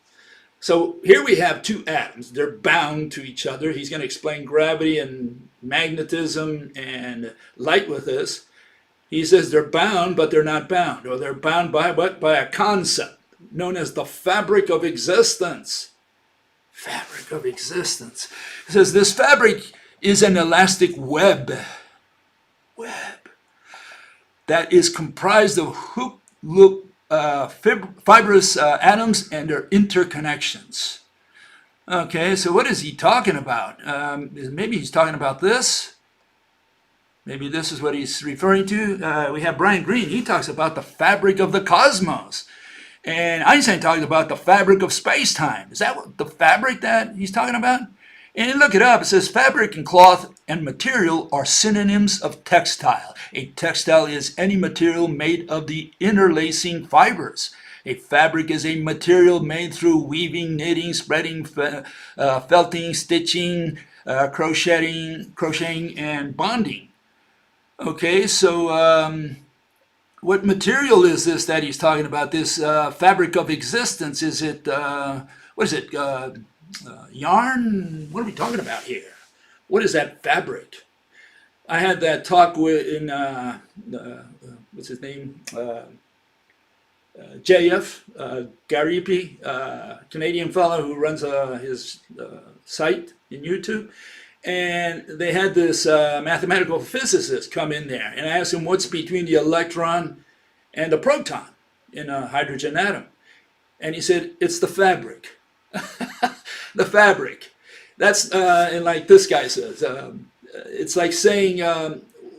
So here we have two atoms. They're bound to each other. He's going to explain gravity and magnetism and light with this. He says they're bound, but they're not bound. Or they're bound by what? By a concept known as the fabric of existence. Fabric of existence. He says this fabric is an elastic web. That is comprised of hook loop fibrous atoms and their interconnections. Okay, so what is he talking about? Maybe he's talking about this. Maybe this is what he's referring to. We have Brian Greene. He talks about the fabric of the cosmos. And Einstein talks about the fabric of space-time. Is that what the fabric that he's talking about? And look it up. It says fabric and cloth and material are synonyms of textile. A textile is any material made of the interlacing fibers. A fabric is a material made through weaving, knitting, spreading, felting, stitching, crocheting, and bonding. Okay, so what material is this that he's talking about? This fabric of existence? Is it, what is it? Yarn? What are we talking about here? What is that fabric? I had that talk with what's his name? JF Garipi, Canadian fellow who runs his site in YouTube. And they had this mathematical physicist come in there, and I asked him what's between the electron and the proton in a hydrogen atom. And he said, it's the fabric. The fabric. That's, and like this guy says, it's like saying,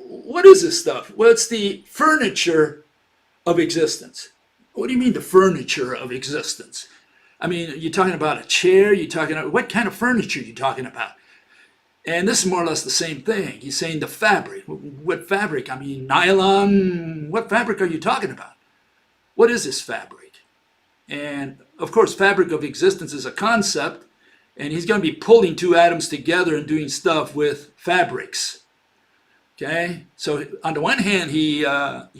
what is this stuff? Well, it's the furniture of existence. What do you mean the furniture of existence? I mean, you're talking about a chair? You're talking about, what kind of furniture are you talking about? And this is more or less the same thing. He's saying the fabric. What fabric? I mean, nylon. What fabric are you talking about? What is this fabric? And of course, fabric of existence is a concept, and he's going to be pulling two atoms together and doing stuff with fabrics. Okay? So on the one hand, he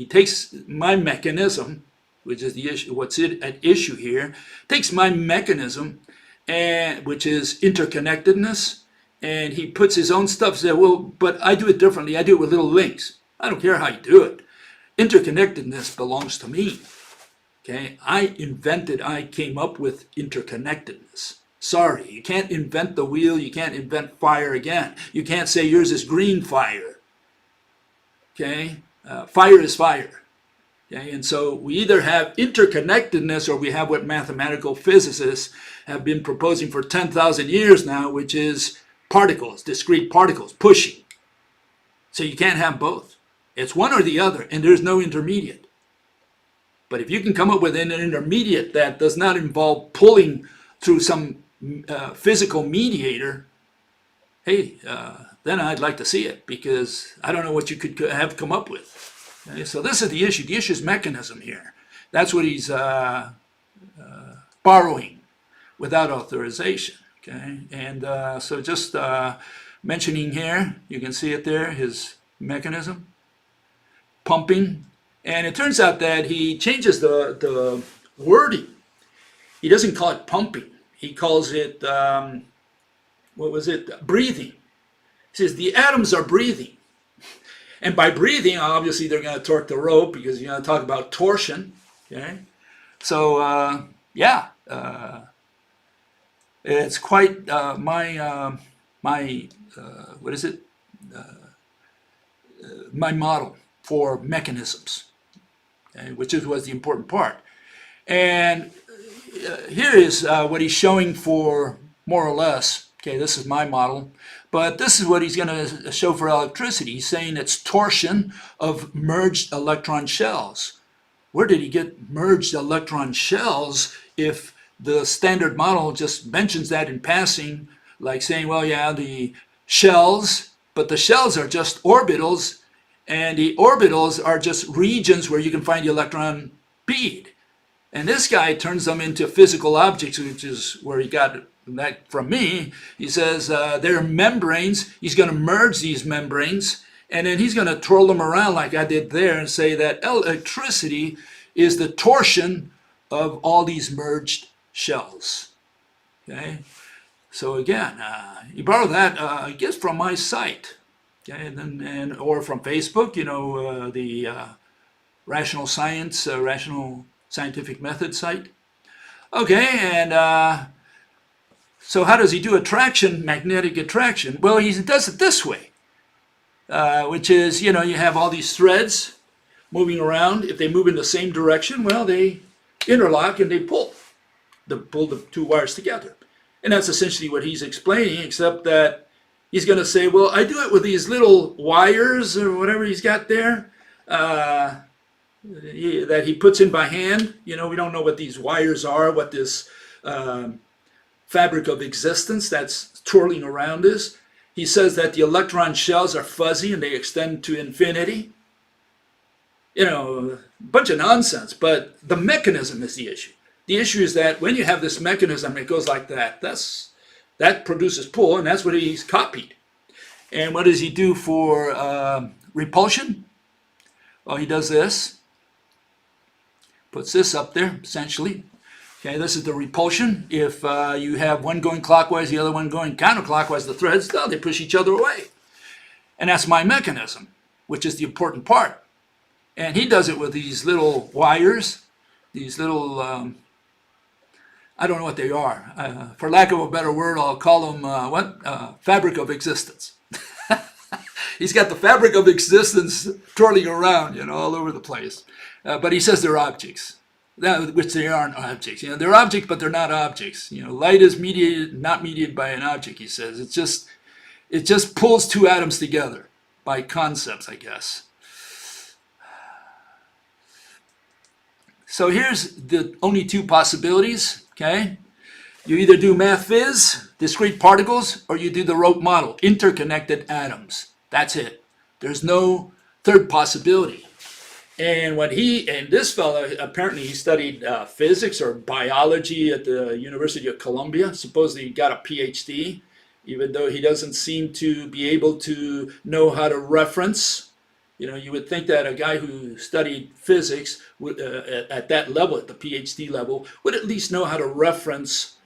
takes my mechanism, which is the issue, what's at issue here, takes my mechanism, and which is interconnectedness, and he puts his own stuff, says, well, but I do it differently. I do it with little links. I don't care how you do it. Interconnectedness belongs to me. Okay? I came up with interconnectedness. Sorry, you can't invent the wheel. You can't invent fire again. You can't say yours is green fire. Okay? Fire is fire. Okay? And so we either have interconnectedness or we have what mathematical physicists have been proposing for 10,000 years now, which is particles, discrete particles, pushing. So you can't have both. It's one or the other, and there's no intermediate. But if you can come up with an intermediate that does not involve pulling through some physical mediator, hey, then I'd like to see it, because I don't know what you could have come up with. Okay? So this is the issue. The issue is mechanism here. That's what he's borrowing without authorization. Okay, and so just mentioning here, you can see it there, his mechanism, pumping. And it turns out that he changes the wording. He doesn't call it pumping. He calls it, breathing. He says the atoms are breathing. And by breathing, obviously they're going to torque the rope, because you're going to talk about torsion. Okay, so it's quite my model for mechanisms, okay, which was the important part. And here is what he's showing for, more or less. Okay, this is my model, but this is what he's going to show for electricity. He's saying it's torsion of merged electron shells. Where did he get merged electron shells if the standard model just mentions that in passing, like saying, well, yeah, the shells, but the shells are just orbitals, and the orbitals are just regions where you can find the electron bead. And this guy turns them into physical objects, which is where he got that from me. He says they're membranes. He's going to merge these membranes, and then he's going to twirl them around like I did there and say that electricity is the torsion of all these merged shells. Okay, so again, you borrow that, I guess, from my site, okay, and or from Facebook. You know, the Rational Science, Rational Scientific Method site. Okay, and so how does he do attraction, magnetic attraction? Well, he does it this way, which is, you know, you have all these threads moving around. If they move in the same direction, well, they interlock and they pull the two wires together. And that's essentially what he's explaining, except that he's going to say, well, I do it with these little wires or whatever he's got there that he puts in by hand. You know, we don't know what these wires are, what this fabric of existence that's twirling around is. He says that the electron shells are fuzzy and they extend to infinity. You know, a bunch of nonsense, but the mechanism is the issue. The issue is that when you have this mechanism, it goes like that. That produces pull, and that's what he's copied. And what does he do for repulsion? Well, he does this. Puts this up there, essentially. Okay, this is the repulsion. If you have one going clockwise, the other one going counterclockwise, the threads, well, they push each other away. And that's my mechanism, which is the important part. And he does it with these little wires, these little, I don't know what they are. For lack of a better word, I'll call them, fabric of existence. He's got the fabric of existence twirling around, you know, all over the place. But he says they're objects, which they aren't objects. You know, they're objects, but they're not objects. You know, light is mediated, not mediated by an object, he says. It just pulls two atoms together by concepts, I guess. So here's the only two possibilities, okay? You either do math phys, discrete particles, or you do the rope model, interconnected atoms. That's it. There's no third possibility. And this fellow, apparently he studied physics or biology at the University of Columbia. Supposedly he got a PhD, even though he doesn't seem to be able to know how to reference. You know, you would think that a guy who studied physics would, at that level, at the PhD level, would at least know how to reference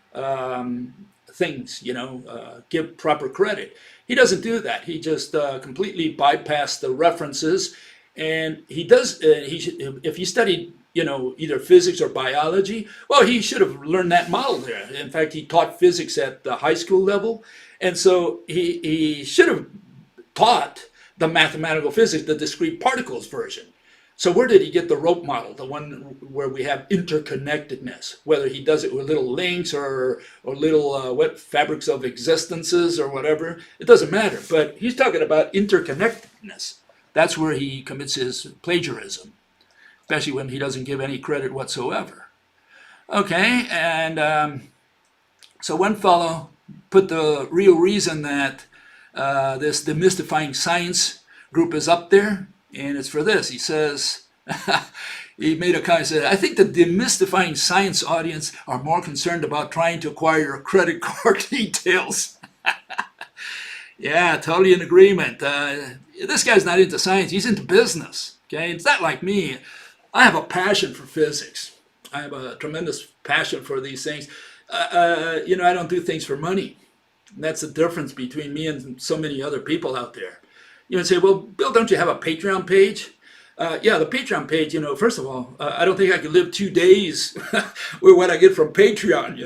things, you know, give proper credit. He doesn't do that. He just completely bypassed the references. And he does, if he studied, you know, either physics or biology, well, he should have learned that model there. In fact, he taught physics at the high school level. And so he should have taught the mathematical physics, the discrete particles version. So where did he get the rope model, the one where we have interconnectedness? Whether he does it with little links or little fabrics of existences or whatever, it doesn't matter. But he's talking about interconnectedness. That's where he commits his plagiarism. especially when he doesn't give any credit whatsoever. Okay, and so one fellow put the real reason that this Demystifying Science group is up there, and it's for this. He says, he made a comment, said, I think the Demystifying Science audience are more concerned about trying to acquire your credit card details. Yeah, totally in agreement. This guy's not into science, he's into business. Okay, it's not like me. I have a passion for physics. I have a tremendous passion for these things. I don't do things for money. And that's the difference between me and so many other people out there. You would say, well, Bill, don't you have a Patreon page? Yeah, the Patreon page, first of all, I don't think I could live 2 days with what I get from Patreon,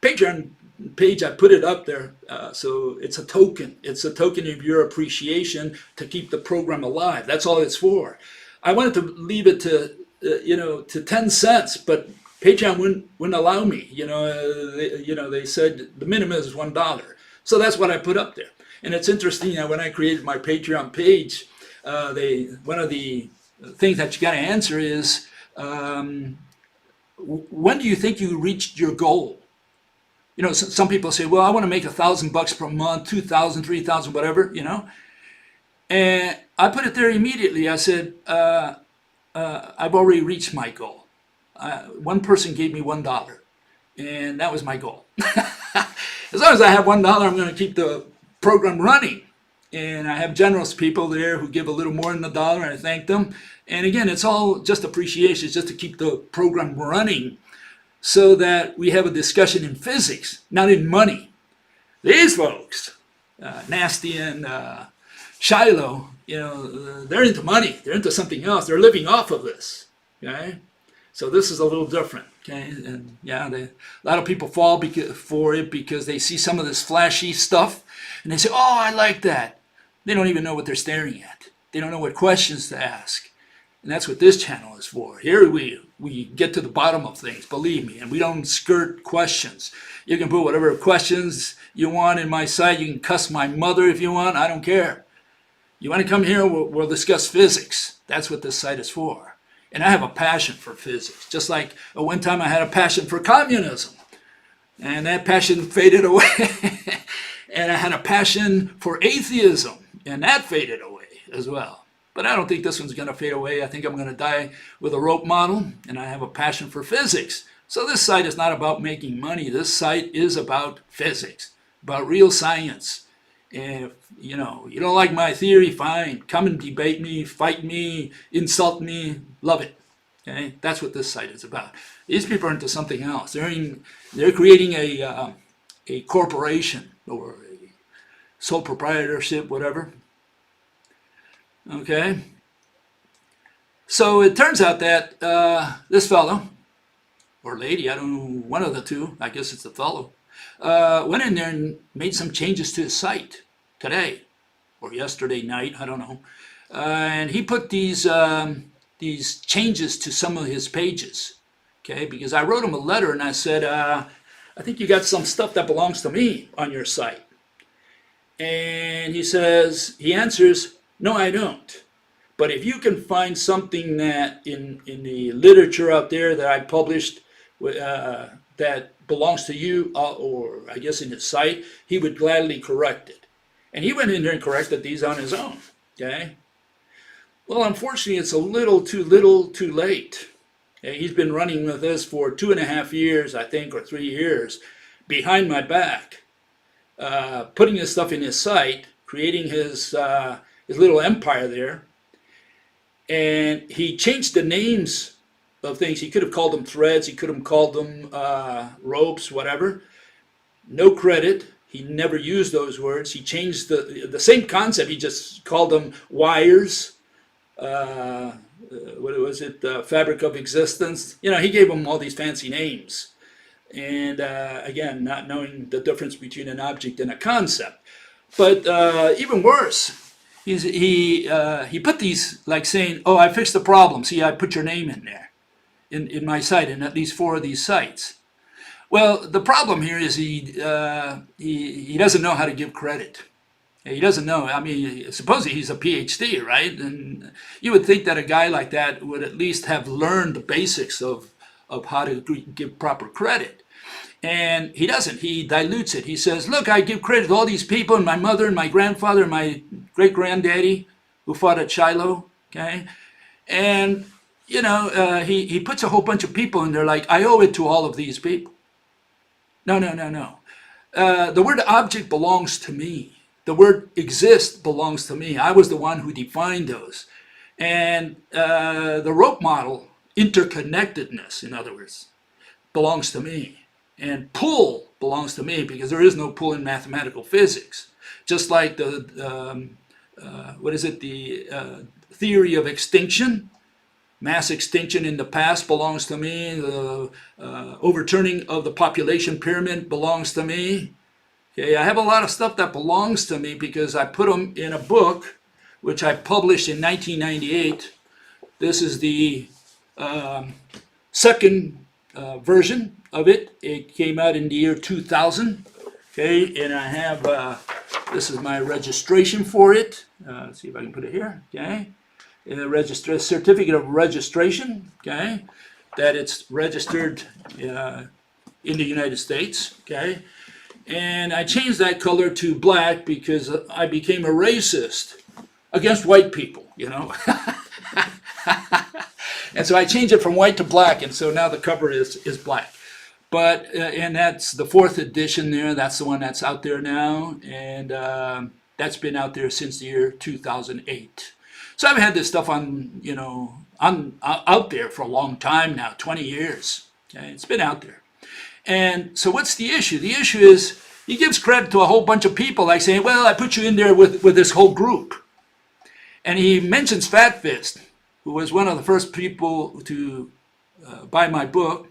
Patreon page, I put it up there, so it's a token. It's a token of your appreciation to keep the program alive. That's all it's for. I wanted to leave it to, to 10 cents, but Patreon wouldn't allow me. They said the minimum is $1. So that's what I put up there. And it's interesting that when I created my Patreon page, one of the things that you got to answer is, when do you think you reached your goal? Some people say, well, I want to make $1,000 per month, 2,000, 3,000, whatever, And I put it there immediately. I said, I've already reached my goal. One person gave me $1, and that was my goal. As long as I have $1, I'm going to keep the program running. And I have generous people there who give a little more than $1, and I thank them. And again, it's all just appreciation. It's just to keep the program running so that we have a discussion in physics, not in money. These folks, Nasty and Shiloh, they're into money. They're into something else. They're living off of this. Okay? So this is a little different. Okay? And yeah, a lot of people fall for it because they see some of this flashy stuff and they say, oh, I like that. They don't even know what they're staring at. They don't know what questions to ask. And that's what this channel is for. Here we get to the bottom of things, believe me, and we don't skirt questions. You can put whatever questions you want in my site. You can cuss my mother if you want. I don't care. You want to come here, we'll discuss physics. That's what this site is for. And I have a passion for physics. Just like one time I had a passion for communism. And that passion faded away. And I had a passion for atheism. And that faded away as well. But I don't think this one's going to fade away. I think I'm going to die with a rope model. And I have a passion for physics. So this site is not about making money. This site is about physics, about real science. And if you don't like my theory, fine. Come and debate me, fight me, insult me, love it. Okay, that's what this site is about. These people are into something else. They're creating a corporation or a sole proprietorship, whatever. Okay. So it turns out that this fellow or lady, I don't know, one of the two, I guess it's the fellow, went in there and made some changes to his site today or yesterday night, I don't know. And he put these changes to some of his pages, okay? Because I wrote him a letter and I said, I think you got some stuff that belongs to me on your site. And he answers, no, I don't. But if you can find something that in the literature out there that I published that belongs to you, or I guess in his site, he would gladly correct it. And he went in there and corrected these on his own, okay? Well, unfortunately, it's a little too late. Okay? He's been running with this for 2.5 years, I think, or 3 years, behind my back, putting this stuff in his site, creating his little empire there. And he changed the names of things. He could have called them threads. He could have called them ropes, whatever. No credit. He never used those words. He changed the same concept. He just called them wires. What was it? Fabric of existence. He gave them all these fancy names. And again, not knowing the difference between an object and a concept. But even worse, he put these like saying, oh, I fixed the problem. See, I put your name in there in my site, in at least 4 of these sites. Well, the problem here is he doesn't know how to give credit. He doesn't know. I mean, supposedly he's a PhD, right? And you would think that a guy like that would at least have learned the basics of how to give proper credit. And he doesn't. He dilutes it. He says, look, I give credit to all these people, and my mother and my grandfather and my great-granddaddy who fought at Shiloh, okay? And, you know, he puts a whole bunch of people in there like, I owe it to all of these people. No, no, no, no. The word object belongs to me. The word exist belongs to me. I was the one who defined those. And the rope model, interconnectedness, in other words, belongs to me. And pull belongs to me because there is no pull in mathematical physics. Just like the, theory of extinction. Mass extinction in the past belongs to me. The overturning of the population pyramid belongs to me. Okay, I have a lot of stuff that belongs to me because I put them in a book, which I published in 1998. This is the second version of it. It came out in the year 2000. Okay, and I have, this is my registration for it. Let's see if I can put it here. Okay, certificate of registration. Okay, that it's registered in the United States. Okay, and I changed that color to black because I became a racist against white people. You know. And so I changed it from white to black, and so now the cover is black. But, and that's the 4th edition there, that's the one that's out there now, and that's been out there since the year 2008. So I've had this stuff on, you know, out there for a long time now, 20 years, okay, it's been out there. And so what's the issue? The issue is he gives credit to a whole bunch of people, like saying, well, I put you in there with this whole group. And he mentions Fat Fist, who was one of the first people to buy my book.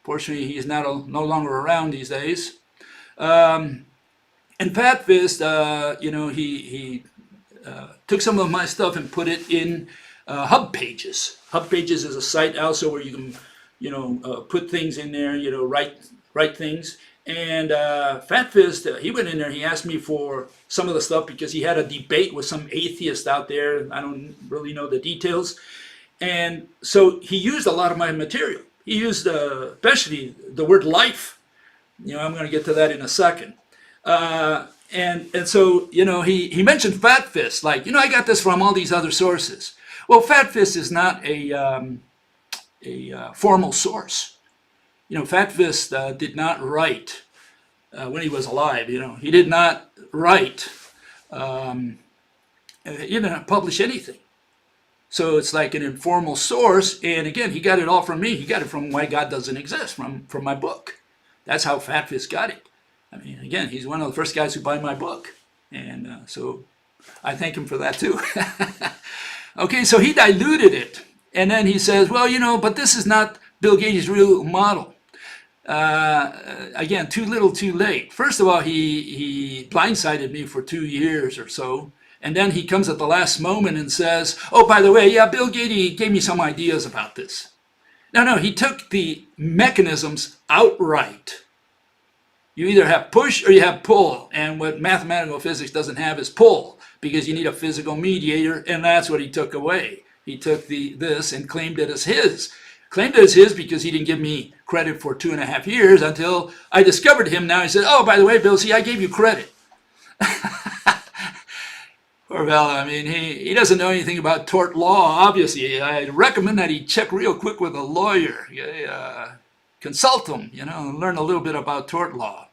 Fortunately, he is now no longer around these days. And Fat Fist, you know, he took some of my stuff and put it in Hub Pages. Hub Pages is a site also where you can, you know, put things in there, you know, write things. And Fat Fist, he went in there, he asked me for some of the stuff because he had a debate with some atheist out there. I don't really know the details. And so he used a lot of my material. He used especially the word life. You know, I'm going to get to that in a second. And so, you know, he mentioned Fat Fist, like, you know, I got this from all these other sources. Well, Fat Fist is not a formal source. You know, Fat Fist did not write when he was alive. You know, he did not write. He didn't publish anything. So it's like an informal source, and again, he got it all from me. He got it from Why God Doesn't Exist, from my book. That's how Fat Fist got it. I mean, again, he's one of the first guys who buy my book, and so I thank him for that too. Okay, so he diluted it, and then he says, well, you know, but this is not Bill Gates' real model. Again, too little, too late. First of all, he blindsided me for 2 years or so. And then he comes at the last moment and says, oh, by the way, yeah, Bill Gates gave me some ideas about this. No, he took the mechanisms outright. You either have push or you have pull. And what mathematical physics doesn't have is pull, because you need a physical mediator, and that's what he took away. He took this and claimed it as his. Claimed it as his because he didn't give me credit for 2.5 years until I discovered him. Now he said, oh, by the way, Bill, see, I gave you credit. Poor fella, I mean, he doesn't know anything about tort law, obviously. I recommend that he check real quick with a lawyer. Consult him, you know, and learn a little bit about tort law.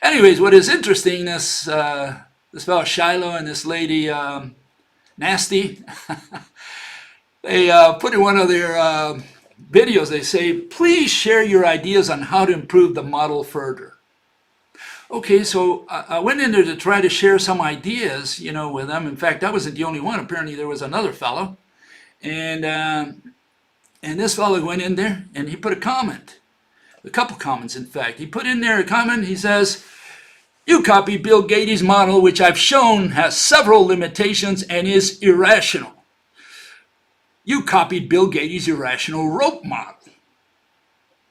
Anyways, what is interesting, this fellow Shiloh and this lady Nasty, they put in one of their videos, they say, please share your ideas on how to improve the model further. Okay, so I went in there to try to share some ideas, you know, with them. In fact, I wasn't the only one. Apparently, there was another fellow. And this fellow went in there, and he put a comment. A couple comments, in fact. He put in there a comment. He says, you copied Bill Gates' model, which I've shown has several limitations and is irrational. You copied Bill Gates' irrational rope model.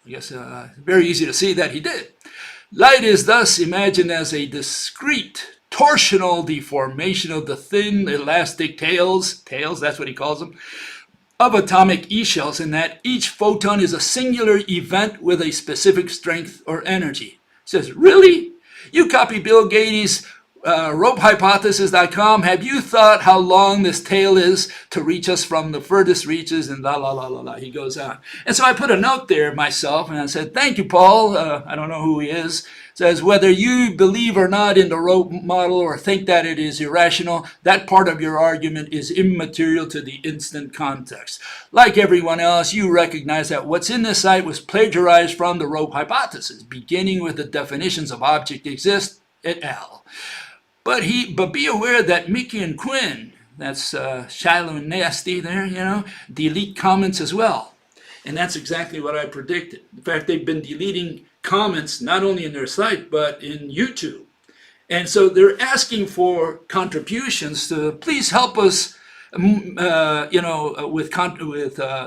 I guess very easy to see that he did. Light is thus imagined as a discrete, proportional deformation of the thin elastic tails, that's what he calls them, of atomic E-shells, in that each photon is a singular event with a specific strength or energy. He says, really? You copy Bill Gates' ropehypothesis.com. Have you thought how long this tail is to reach us from the furthest reaches? And la la la la la. He goes on. And so I put a note there myself, and I said, thank you, Paul. I don't know who he is. Says, whether you believe or not in the rope model or think that it is irrational, that part of your argument is immaterial to the instant context. Like everyone else, you recognize that what's in this site was plagiarized from the rope hypothesis, beginning with the definitions of object exist et al. But be aware that Mickey and Quinn, that's Shilo and Nasty there, delete comments as well. And that's exactly what I predicted. In fact, they've been deleting comments not only in their site, but in YouTube. And so they're asking for contributions to please help us, with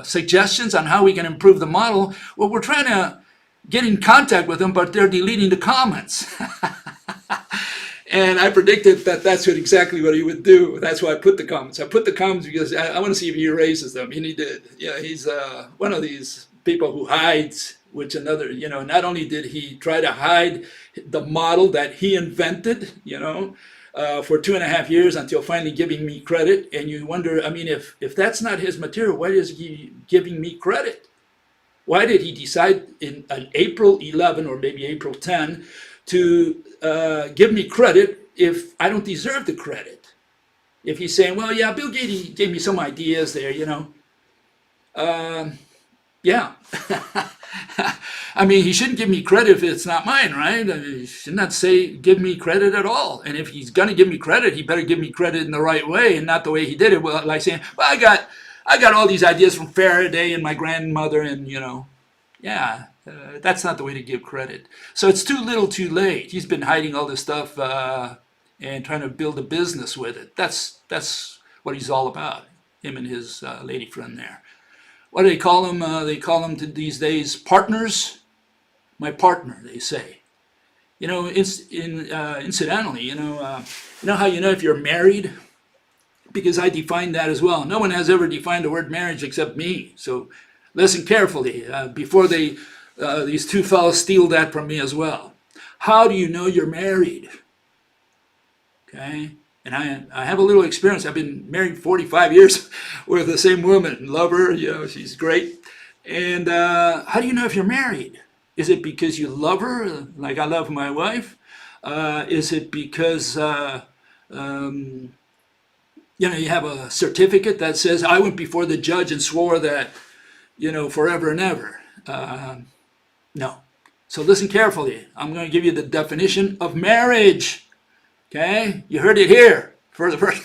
suggestions on how we can improve the model. Well, we're trying to get in contact with them, but they're deleting the comments. And I predicted that that's exactly what he would do. That's why I put the comments. I put the comments because I want to see if he erases them. And he did. Yeah, he's one of these people who hides, which another, not only did he try to hide the model that he invented, for 2.5 years until finally giving me credit. And you wonder, if that's not his material, why is he giving me credit? Why did he decide in April 11 or maybe April 10 to give me credit if I don't deserve the credit? If he's saying, well, yeah, Bill Gates gave me some ideas there, yeah. He shouldn't give me credit if it's not mine, right? He should not say give me credit at all. And if he's going to give me credit, he better give me credit in the right way and not the way he did it. Well, like saying, well, I got all these ideas from Faraday and my grandmother, and that's not the way to give credit. So it's too little, too late. He's been hiding all this stuff and trying to build a business with it. That's what he's all about. Him and his lady friend there. What do they call them? They call them these days partners. My partner, they say. Incidentally, you know how you know if you're married? Because I define that as well. No one has ever defined the word marriage except me. So listen carefully before these two fellows steal that from me as well. How do you know you're married? Okay? And I have a little experience. I've been married 45 years with the same woman. Love her, she's great. And how do you know if you're married? Is it because you love her, like I love my wife? Is it because you have a certificate that says I went before the judge and swore that, forever and ever? No. So listen carefully. I'm going to give you the definition of marriage. Okay? You heard it here. For the first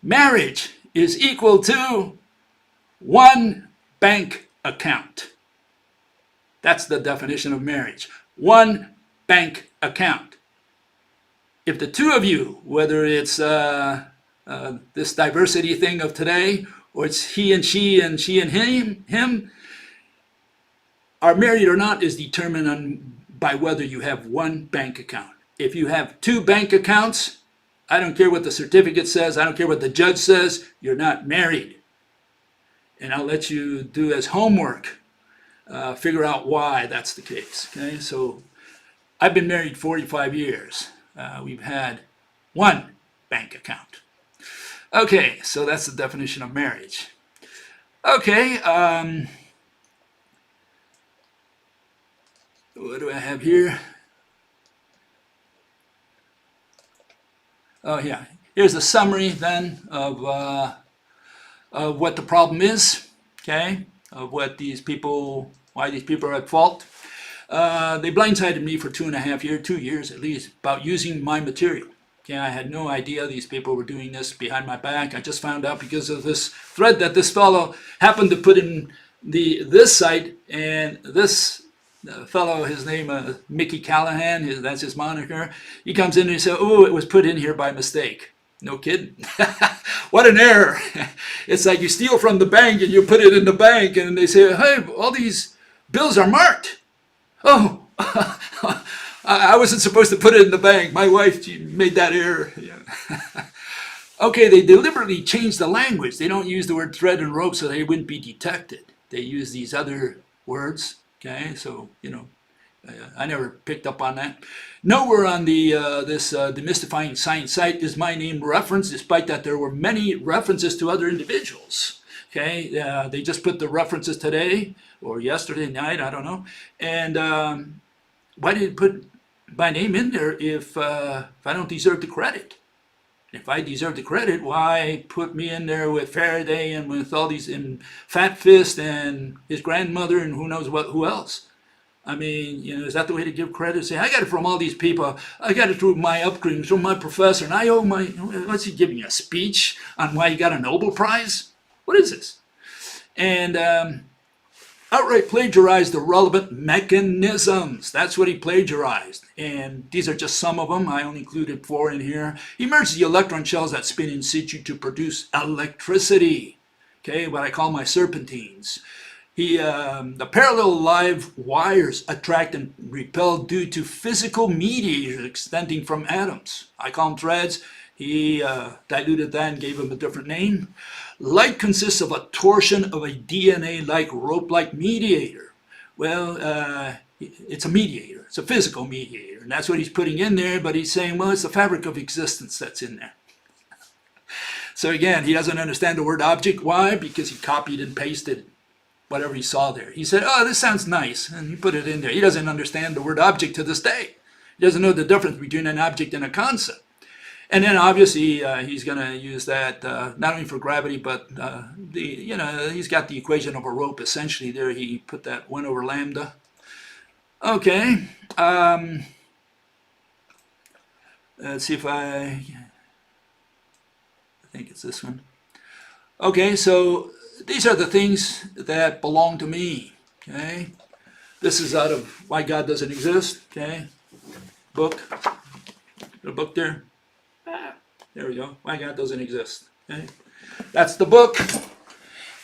marriage is equal to one bank account. That's the definition of marriage. One bank account. If the two of you, whether it's this diversity thing of today, or it's he and she and him, are married or not is determined by whether you have one bank account. If you have two bank accounts, I don't care what the certificate says, I don't care what the judge says, you're not married. And I'll let you do as homework, figure out why that's the case. Okay, so I've been married 45 years. We've had one bank account. Okay, so that's the definition of marriage. Okay, what do I have here? Oh yeah, here's a summary then of what the problem is, okay, of what these people, why these people are at fault. They blindsided me for 2.5 years, 2 years at least, about using my material. Okay, I had no idea these people were doing this behind my back. I just found out because of this thread that this fellow happened to put in this site, and this fellow, his name Mickey Callahan, that's his moniker. He comes in and he says, "Oh, it was put in here by mistake." No kidding. What an error. It's like you steal from the bank and you put it in the bank, and they say, "Hey, all these bills are marked." Oh, I wasn't supposed to put it in the bank. My wife, she made that error. Yeah. Okay, they deliberately changed the language. They don't use the word thread and rope so they wouldn't be detected. They use these other words. Okay, so, I never picked up on that. Nowhere on this Demystifying Science site is my name referenced, despite that there were many references to other individuals. Okay, they just put the references today or yesterday night, I don't know. And why did it put my name in there if I don't deserve the credit? If I deserve the credit, why put me in there with Faraday and with all these, and Fat Fist and his grandmother and who knows who else? I mean, is that the way to give credit? Say, I got it from all these people. I got it through my upbringing, from my professor, and I owe my, what's he giving, a speech on why he got a Nobel Prize? What is this? And outright plagiarized the relevant mechanisms. That's what he plagiarized. And these are just some of them. I only included 4 in here. He merged the electron shells that spin in situ to produce electricity. Okay, what I call my serpentines. The parallel live wires attract and repel due to physical mediators extending from atoms. I call them threads. He diluted that and gave them a different name. Light consists of a torsion of a DNA-like rope-like mediator. Well, it's a mediator. It's a physical mediator. And that's what he's putting in there, but he's saying, well, it's the fabric of existence that's in there. So again, he doesn't understand the word object. Why? Because he copied and pasted whatever he saw there. He said, oh, this sounds nice, and he put it in there. He doesn't understand the word object to this day. He doesn't know the difference between an object and a concept. And then obviously he's going to use that not only for gravity, but he's got the equation of a rope essentially there. He put that 1 over lambda. Okay. Let's see if I think it's this one. Okay, so these are the things that belong to me. Okay. This is out of Why God Doesn't Exist. Okay. Book. The book there. There we go. Why God Doesn't Exist. Okay. That's the book.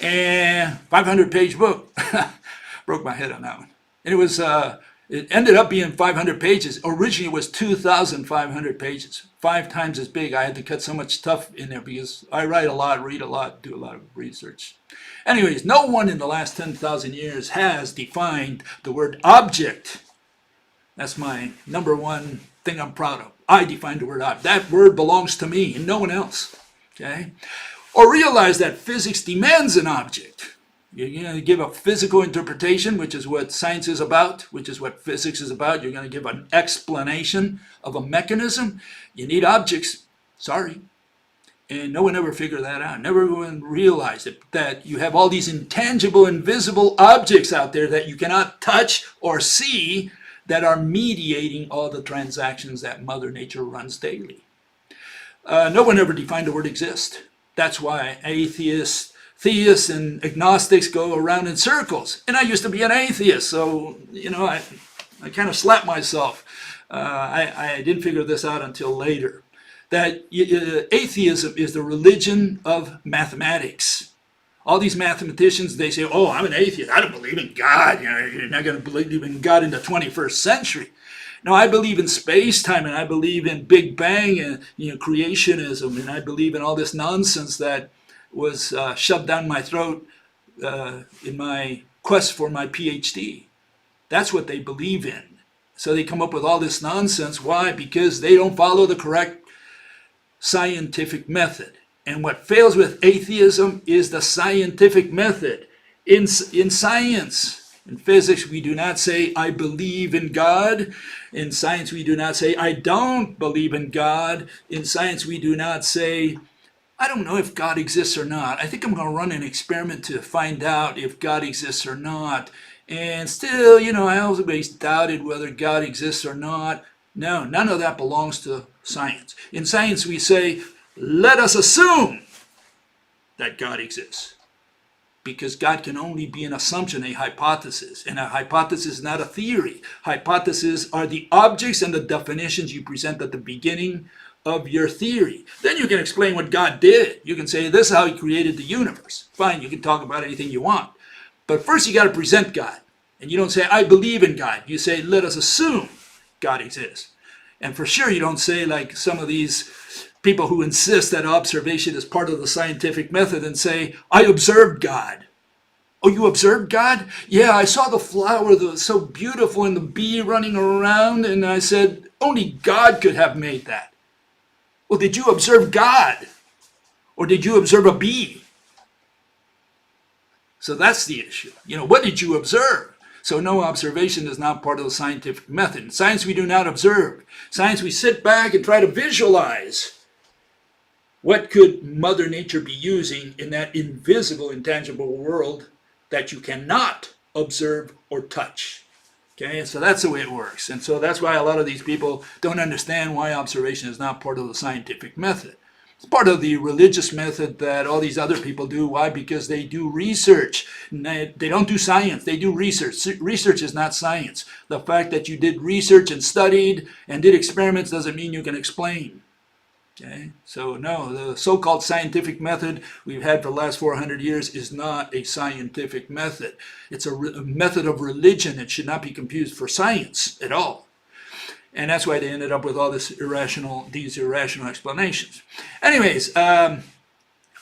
And 500-page book. Broke my head on that one. And it ended up being 500 pages. Originally it was 2,500 pages. 5 times as big. I had to cut so much stuff in there because I write a lot, read a lot, do a lot of research. Anyways, no one in the last 10,000 years has defined the word object. That's my #1 thing I'm proud of. I defined the word object. That word belongs to me and no one else. Okay? Or realize that physics demands an object. You're going to give a physical interpretation, which is what science is about, which is what physics is about. You're going to give an explanation of a mechanism. You need objects. Sorry. And no one ever figured that out. Never even realized it, that you have all these intangible, invisible objects out there that you cannot touch or see that are mediating all the transactions that Mother Nature runs daily. No one ever defined the word exist. That's why atheists, theists, and agnostics go around in circles. And I used to be an atheist, so, I kind of slapped myself. I didn't figure this out until later. That atheism is the religion of mathematics. All these mathematicians, they say, oh, I'm an atheist. I don't believe in God. You're not going to believe in God in the 21st century. No, I believe in space-time, and I believe in Big Bang and creationism, and I believe in all this nonsense that was shoved down my throat in my quest for my PhD. That's what they believe in. So they come up with all this nonsense. Why? Because they don't follow the correct scientific method. And what fails with atheism is the scientific method. In science, in physics, we do not say, I believe in God. In science, we do not say, I don't believe in God. In science, we do not say, I don't know if God exists or not. I think I'm going to run an experiment to find out if God exists or not. And still, I always doubted whether God exists or not. No, none of that belongs to science. In science, we say, let us assume that God exists. Because God can only be an assumption, a hypothesis. And a hypothesis is not a theory. Hypotheses are the objects and the definitions you present at the beginning of your theory. Then you can explain what God did. You can say, this is how he created the universe. Fine, you can talk about anything you want. But first you got to present God. And you don't say, I believe in God. You say, let us assume God exists. And for sure you don't say, like some of these people who insist that observation is part of the scientific method, and say, I observed God. Oh, you observed God? Yeah, I saw the flower that was so beautiful and the bee running around, and I said, only God could have made that. Well, did you observe God? Or did you observe a bee? So that's the issue. What did you observe? So no, observation is not part of the scientific method. In science, we do not observe. Science, we sit back and try to visualize what could Mother Nature be using in that invisible, intangible world that you cannot observe or touch. Okay, so that's the way it works. And so that's why a lot of these people don't understand why observation is not part of the scientific method. It's part of the religious method that all these other people do. Why? Because they do research. They don't do science, they do research. Research is not science. The fact that you did research and studied and did experiments doesn't mean you can explain. Okay, so no, the so-called scientific method we've had for the last 400 years is not a scientific method. It's a method of religion. It should not be confused for science at all. And that's why they ended up with all these irrational explanations. Anyways, no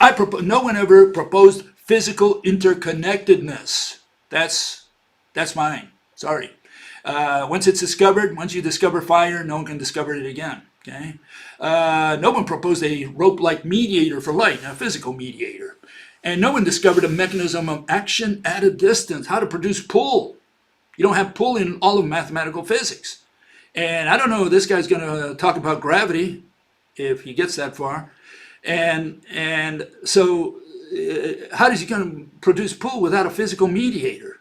one ever proposed physical interconnectedness. That's mine. Sorry. Once it's discovered, once you discover fire, no one can discover it again. Okay. No one proposed a rope-like mediator for light, a physical mediator. And no one discovered a mechanism of action at a distance, how to produce pull. You don't have pull in all of mathematical physics. And I don't know, this guy's going to talk about gravity, if he gets that far. And so how is he going to produce pull without a physical mediator?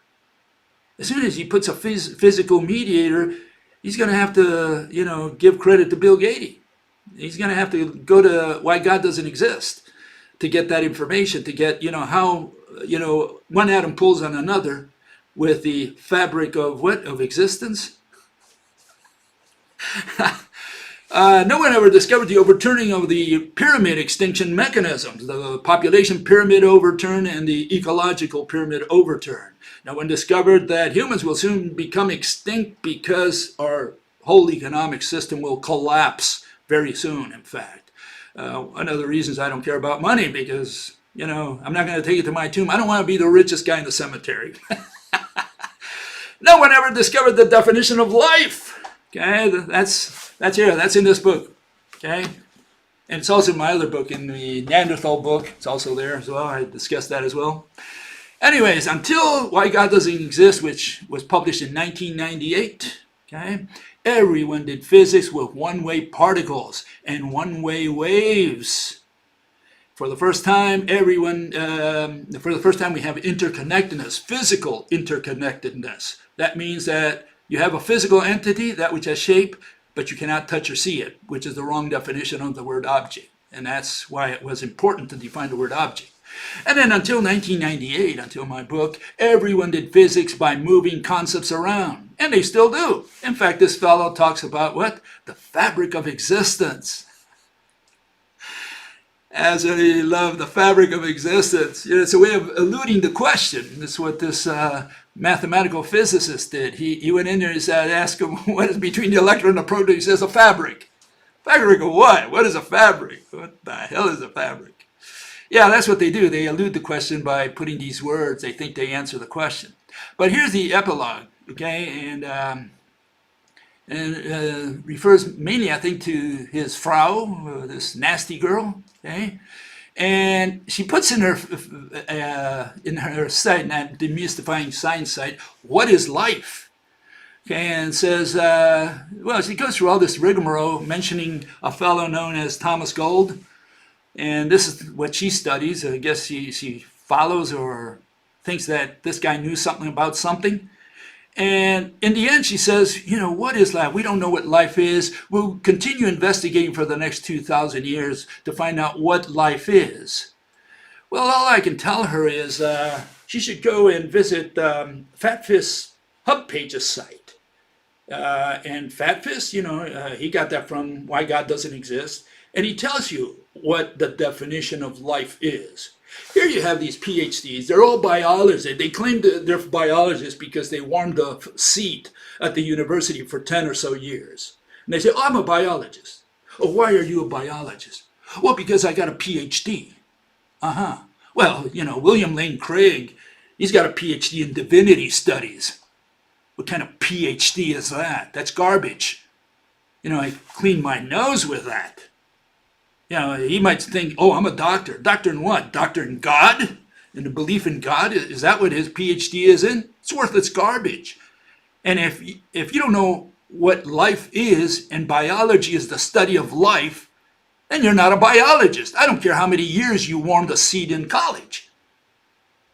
As soon as he puts a physical mediator, he's going to have to, give credit to Bill Gates. He's going to have to go to why God doesn't exist to get that information, to get, how, one atom pulls on another with the fabric of what? Of existence? No one ever discovered the overturning of the pyramid extinction mechanisms, the population pyramid overturn and the ecological pyramid overturn. No one discovered that humans will soon become extinct because our whole economic system will collapse very soon, in fact. One of the reasons I don't care about money, because, I'm not going to take it to my tomb. I don't want to be the richest guy in the cemetery. No one ever discovered the definition of life. Okay, that's here. That's in this book. Okay, and it's also in my other book, in the Neanderthal book. It's also there as well. I discussed that as well. Anyways, until Why God Doesn't Exist, which was published in 1998, okay, everyone did physics with one-way particles and one-way waves. For the first time, we have interconnectedness, physical interconnectedness. That means that you have a physical entity, that which has shape, but you cannot touch or see it, which is the wrong definition of the word object. And that's why it was important to define the word object. And then until 1998, until my book, everyone did physics by moving concepts around. And they still do. In fact, this fellow talks about what? The fabric of existence. As I love the fabric of existence. It's a way of eluding the question. That's what this mathematical physicist did. He went in there and said, ask him what is between the electron and the proton. He says, a fabric. Fabric of what? What is a fabric? What the hell is a fabric? Yeah, that's what they do. They elude the question by putting these words. They think they answer the question. But here's the epilogue, okay? And refers mainly, I think, to his Frau, this nasty girl, okay? And she puts in her site, in that Demystifying Science site, what is life? Okay, and says, well, she goes through all this rigmarole mentioning a fellow known as Thomas Gold. And this is what she studies. I guess she follows or thinks that this guy knew something about something. And in the end, she says, what is life? We don't know what life is. We'll continue investigating for the next 2,000 years to find out what life is. Well, all I can tell her is she should go and visit Fat Fist's Hub Pages site. And Fat Fist, he got that from Why God Doesn't Exist. And he tells you what the definition of life is. Here you have these PhDs. They're all biologists. They claim that they're biologists because they warmed a seat at the university for 10 or so years. And they say, oh, I'm a biologist. Oh, why are you a biologist? Well, because I got a PhD. Uh-huh. Well, you know, William Lane Craig, he's got a PhD in divinity studies. What kind of PhD is that? That's garbage. You know, I clean my nose with that. You know, he might think, oh, I'm a doctor. Doctor in what? Doctor in God? In the belief in God? Is that what his PhD is in? It's worthless garbage. And if you don't know what life is, and biology is the study of life, then you're not a biologist. I don't care how many years you warmed a seat in college.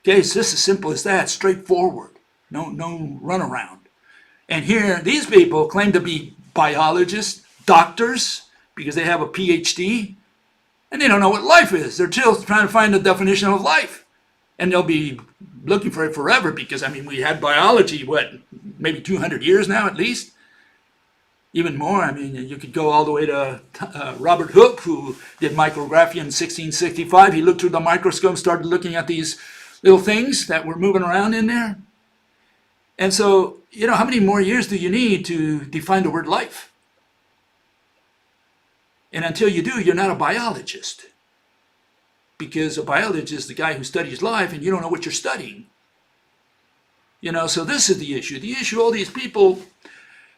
Okay, it's just as simple as that, straightforward. No runaround. And here, these people claim to be biologists, doctors, because they have a PhD, and they don't know what life is. They're still trying to find the definition of life. And they'll be looking for it forever because, I mean, we had biology, what, maybe 200 years now at least? Even more. I mean, you could go all the way to Robert Hooke, who did micrography in 1665. He looked through the microscope, started looking at these little things that were moving around in there. And so, you know, how many more years do you need to define the word life? And until you do, you're not a biologist. Because a biologist is the guy who studies life, and you don't know what you're studying. You know, so this is the issue. The issue, all these people,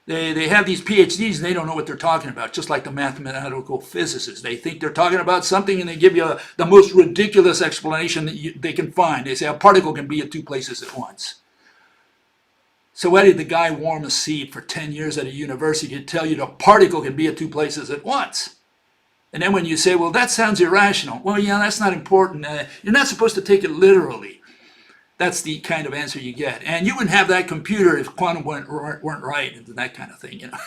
they have these PhDs and they don't know what they're talking about, just like the mathematical physicists. They think they're talking about something and they give you the most ridiculous explanation that they can find. They say a particle can be at two places at once. So why did the guy warm a seat for 10 years at a university to tell you the particle can be at two places at once? And then when you say, well, that sounds irrational. Well, yeah, that's not important. You're not supposed to take it literally. That's the kind of answer you get. And you wouldn't have that computer if quantum weren't right and that kind of thing, you know.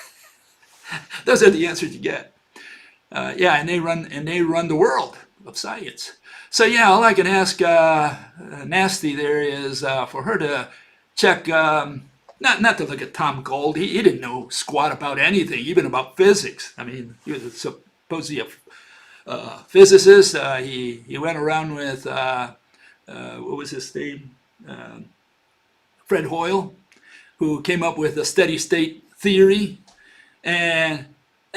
Those are the answers you get. Yeah, and they run the world of science. So yeah, all I can ask Nasty there is for her to check, not to look at Tom Gold. He didn't know squat about anything, even about physics. I mean, he was supposedly a physicist. He went around with, what was his name? Fred Hoyle, who came up with a steady state theory, and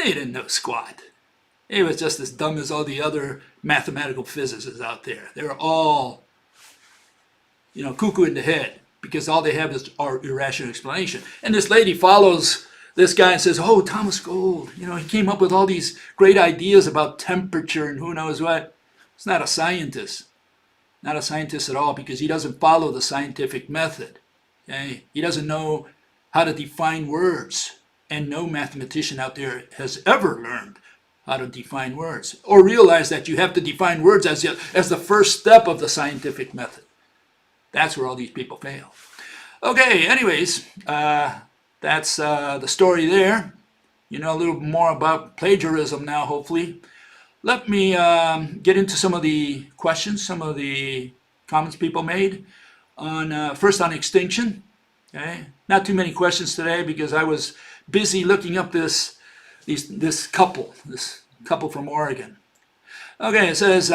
he didn't know squat. He was just as dumb as all the other mathematical physicists out there. They were all, you know, cuckoo in the head because all they have is our irrational explanation. And this lady follows this guy and says, oh, Thomas Gold, you know, he came up with all these great ideas about temperature and who knows what. He's not a scientist. Not a scientist at all because he doesn't follow the scientific method. Okay? He doesn't know how to define words. And no mathematician out there has ever learned how to define words or realize that you have to define words as the first step of the scientific method. That's where all these people fail. Okay, anyways, that's the story there. You know a little more about plagiarism now, hopefully. Let me get into some of the questions, some of the comments people made on first on extinction. Okay, not too many questions today because I was busy looking up this couple from Oregon. Okay, it says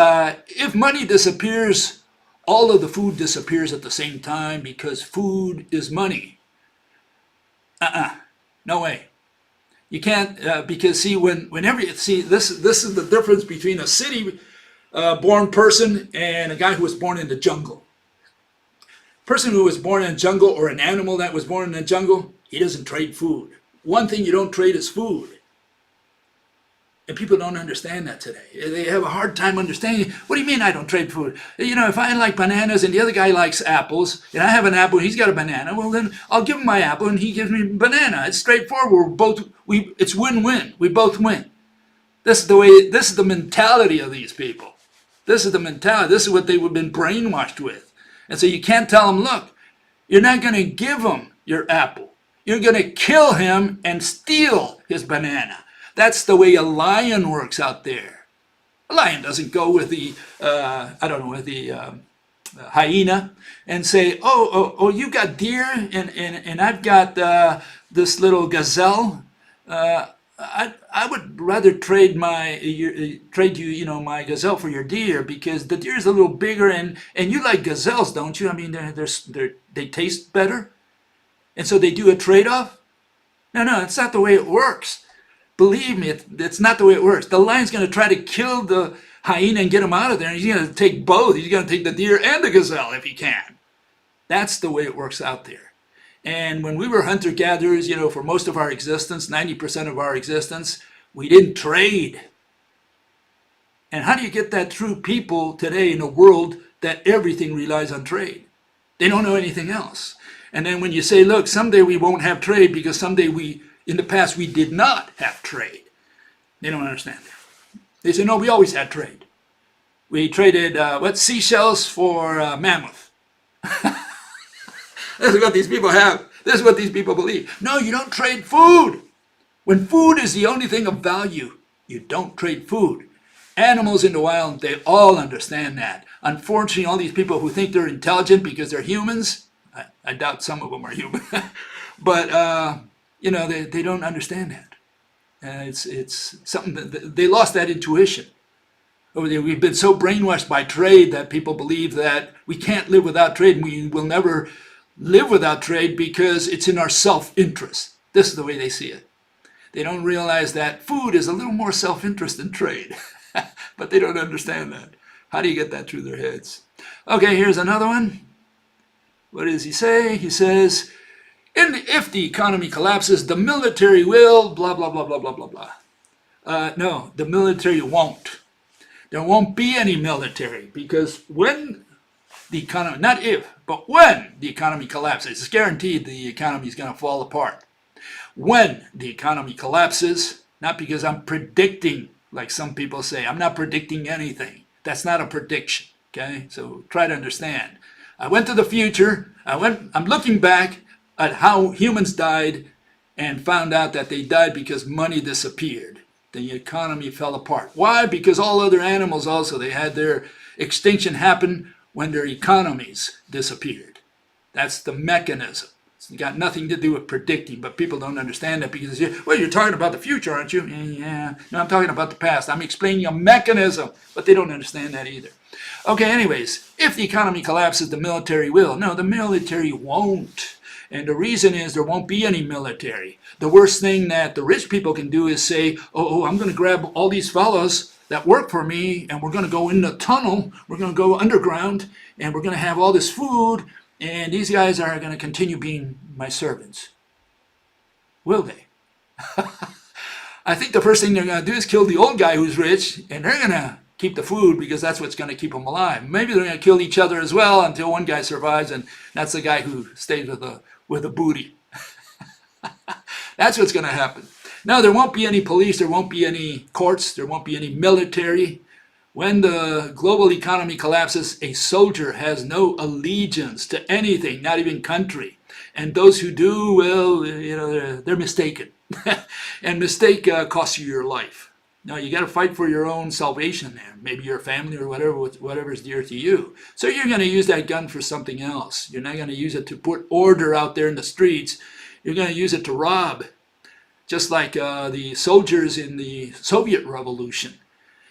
if money disappears, all of the food disappears at the same time because food is money. No way. You can't, because see, this is the difference between a city-born person and a guy who was born in the jungle. Person who was born in the jungle or an animal that was born in the jungle, he doesn't trade food. One thing you don't trade is food. And people don't understand that today. They have a hard time understanding, what do you mean I don't trade food? You know, if I like bananas and the other guy likes apples, and I have an apple and he's got a banana, well then I'll give him my apple and he gives me a banana. It's straightforward. It's win-win. We both win. This is the mentality of these people. This is the mentality. This is what they've been brainwashed with. And so you can't tell them, look, you're not going to give him your apple. You're going to kill him and steal his banana. That's the way a lion works out there. A lion doesn't go with the, hyena and say, oh, you got deer and I've got this little gazelle. I would rather trade trade you, my gazelle for your deer, because the deer is a little bigger, and you like gazelles, don't you? I mean, they taste better, and so they do a trade-off. No, it's not the way it works. Believe me, it's not the way it works. The lion's going to try to kill the hyena and get him out of there, and he's going to take both. He's going to take the deer and the gazelle if he can. That's the way it works out there. And when we were hunter-gatherers, for most of our existence, 90% of our existence, we didn't trade. And how do you get that through people today in a world that everything relies on trade? They don't know anything else. And then when you say, look, someday we won't have trade because someday in the past we did not have trade, they don't understand that. They say, no, we always had trade. We traded, seashells for mammoth. This is what these people have. This is what these people believe. No, you don't trade food. When food is the only thing of value, you don't trade food. Animals in the wild, they all understand that. Unfortunately, all these people who think they're intelligent because they're humans, I doubt some of them are human, but they don't understand that. It's something that they lost that intuition. We've been so brainwashed by trade that people believe that we can't live without trade, and we will never live without trade because it's in our self-interest. This is the way they see it. They don't realize that food is a little more self-interest than trade, but they don't understand that. How do you get that through their heads? Okay, here's another one. What does he say? He says, if the economy collapses, the military will blah, blah, blah, blah, blah, blah, blah. No, the military won't. There won't be any military, because when the economy, not if, but when the economy collapses, it's guaranteed the economy is going to fall apart. When the economy collapses, not because I'm predicting, like some people say, I'm not predicting anything. That's not a prediction, okay? So try to understand. I went to the future, I'm looking back at how humans died and found out that they died because money disappeared. The economy fell apart. Why? Because all other animals also, they had their extinction happen when their economies disappeared. That's the mechanism. It's got nothing to do with predicting, but people don't understand that because, well, you're talking about the future, aren't you? Yeah. No, I'm talking about the past. I'm explaining a mechanism, but they don't understand that either. Okay, anyways, if the economy collapses, the military will. No, the military won't. And the reason is there won't be any military. The worst thing that the rich people can do is say, oh, I'm going to grab all these fellows that work for me, and we're going to go in the tunnel, we're going to go underground, and we're going to have all this food, and these guys are going to continue being my servants. Will they? I think the first thing they're going to do is kill the old guy who's rich, and they're going to keep the food because that's what's going to keep them alive. Maybe they're going to kill each other as well until one guy survives, and that's the guy who stays with the booty. That's what's going to happen. Now, there won't be any police, there won't be any courts, there won't be any military. When the global economy collapses, a soldier has no allegiance to anything, not even country. And those who do, well, they're mistaken. And mistake costs you your life. Now, you got to fight for your own salvation there. Maybe your family or whatever is dear to you. So you're going to use that gun for something else. You're not going to use it to put order out there in the streets. You're going to use it to rob. Just like the soldiers in the Soviet Revolution.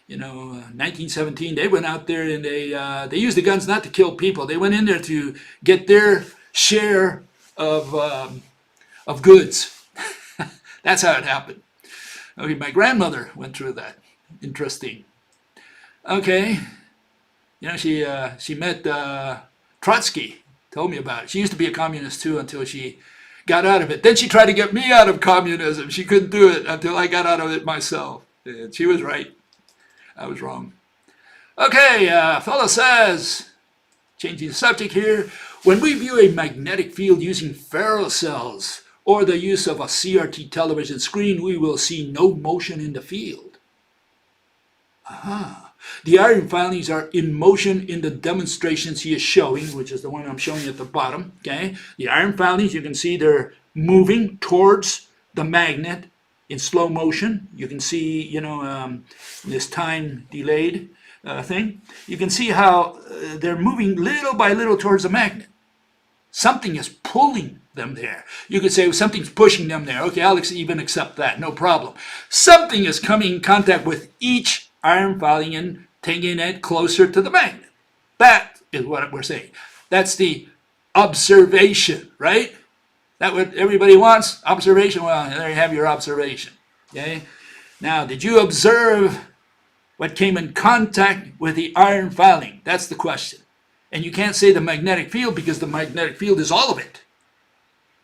1917, they went out there and they used the guns not to kill people. They went in there to get their share of goods. That's how it happened. Okay, my grandmother went through that. Interesting. Okay, she met Trotsky. Told me about it. She used to be a communist too until she got out of it. Then she tried to get me out of communism. She couldn't do it until I got out of it myself. And she was right. I was wrong. Okay, fellow says, changing the subject here, when we view a magnetic field using ferrocells or the use of a CRT television screen, we will see no motion in the field. Aha. The iron filings are in motion in the demonstrations he is showing, which is the one I'm showing at the bottom. Okay, the iron filings, you can see they're moving towards the magnet in slow motion. You can see, this time delayed thing. You can see how they're moving little by little towards the magnet. Something is pulling them there. You could say, well, something's pushing them there. Okay, I'll even accept that, no problem. Something is coming in contact with each iron filing and taking it closer to the magnet. That is what we're saying. That's the observation, right? That what everybody wants? Observation? Well, there you have your observation. Okay? Now, did you observe what came in contact with the iron filing? That's the question. And you can't say the magnetic field because the magnetic field is all of it,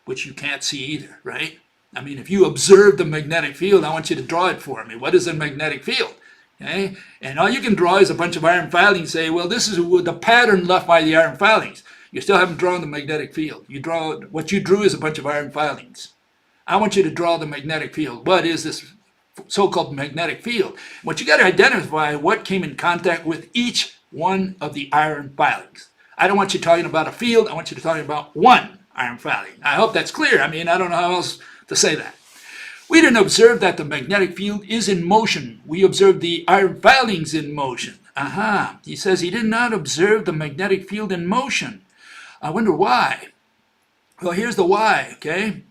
which you can't see either, right? I mean, if you observe the magnetic field, I want you to draw it for me. What is a magnetic field? Okay? And all you can draw is a bunch of iron filings. Say, well, this is the pattern left by the iron filings. You still haven't drawn the magnetic field. What you drew is a bunch of iron filings. I want you to draw the magnetic field. What is this so-called magnetic field? What you got to identify what came in contact with each one of the iron filings. I don't want you talking about a field. I want you to talk about one iron filing. I hope that's clear. I mean, I don't know how else to say that. We didn't observe that the magnetic field is in motion. We observed the iron filings in motion. Aha. He says he did not observe the magnetic field in motion. I wonder why. Well, here's the why, okay?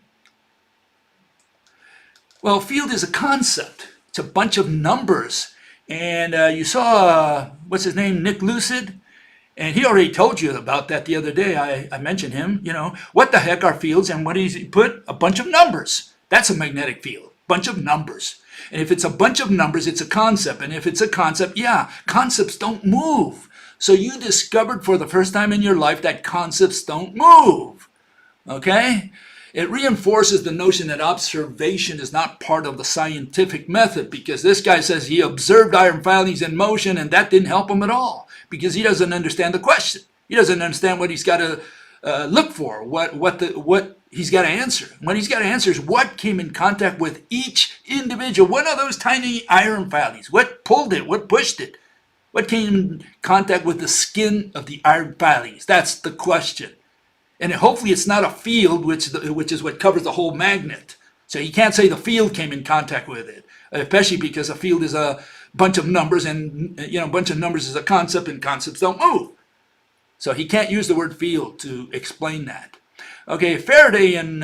Well, field is a concept. It's a bunch of numbers. And you saw, what's his name, Nick Lucid? And he already told you about that the other day. I mentioned him, you know. What the heck are fields? And what does he put? A bunch of numbers. That's a magnetic field. Bunch of numbers. And if it's a bunch of numbers, it's a concept. And if it's a concept, yeah, concepts don't move. So you discovered for the first time in your life that concepts don't move. Okay? It reinforces the notion that observation is not part of the scientific method, because this guy says he observed iron filings in motion and that didn't help him at all because he doesn't understand the question. He doesn't understand what he's got to look for, what he's got to answer. What he's got to answer is what came in contact with each individual. What are those tiny iron filings? What pulled it? What pushed it? What came in contact with the skin of the iron filings? That's the question. And hopefully it's not a field, which is what covers the whole magnet. So you can't say the field came in contact with it, especially because a field is a bunch of numbers, and a bunch of numbers is a concept, and concepts don't move. So he can't use the word field to explain that. Okay, Faraday and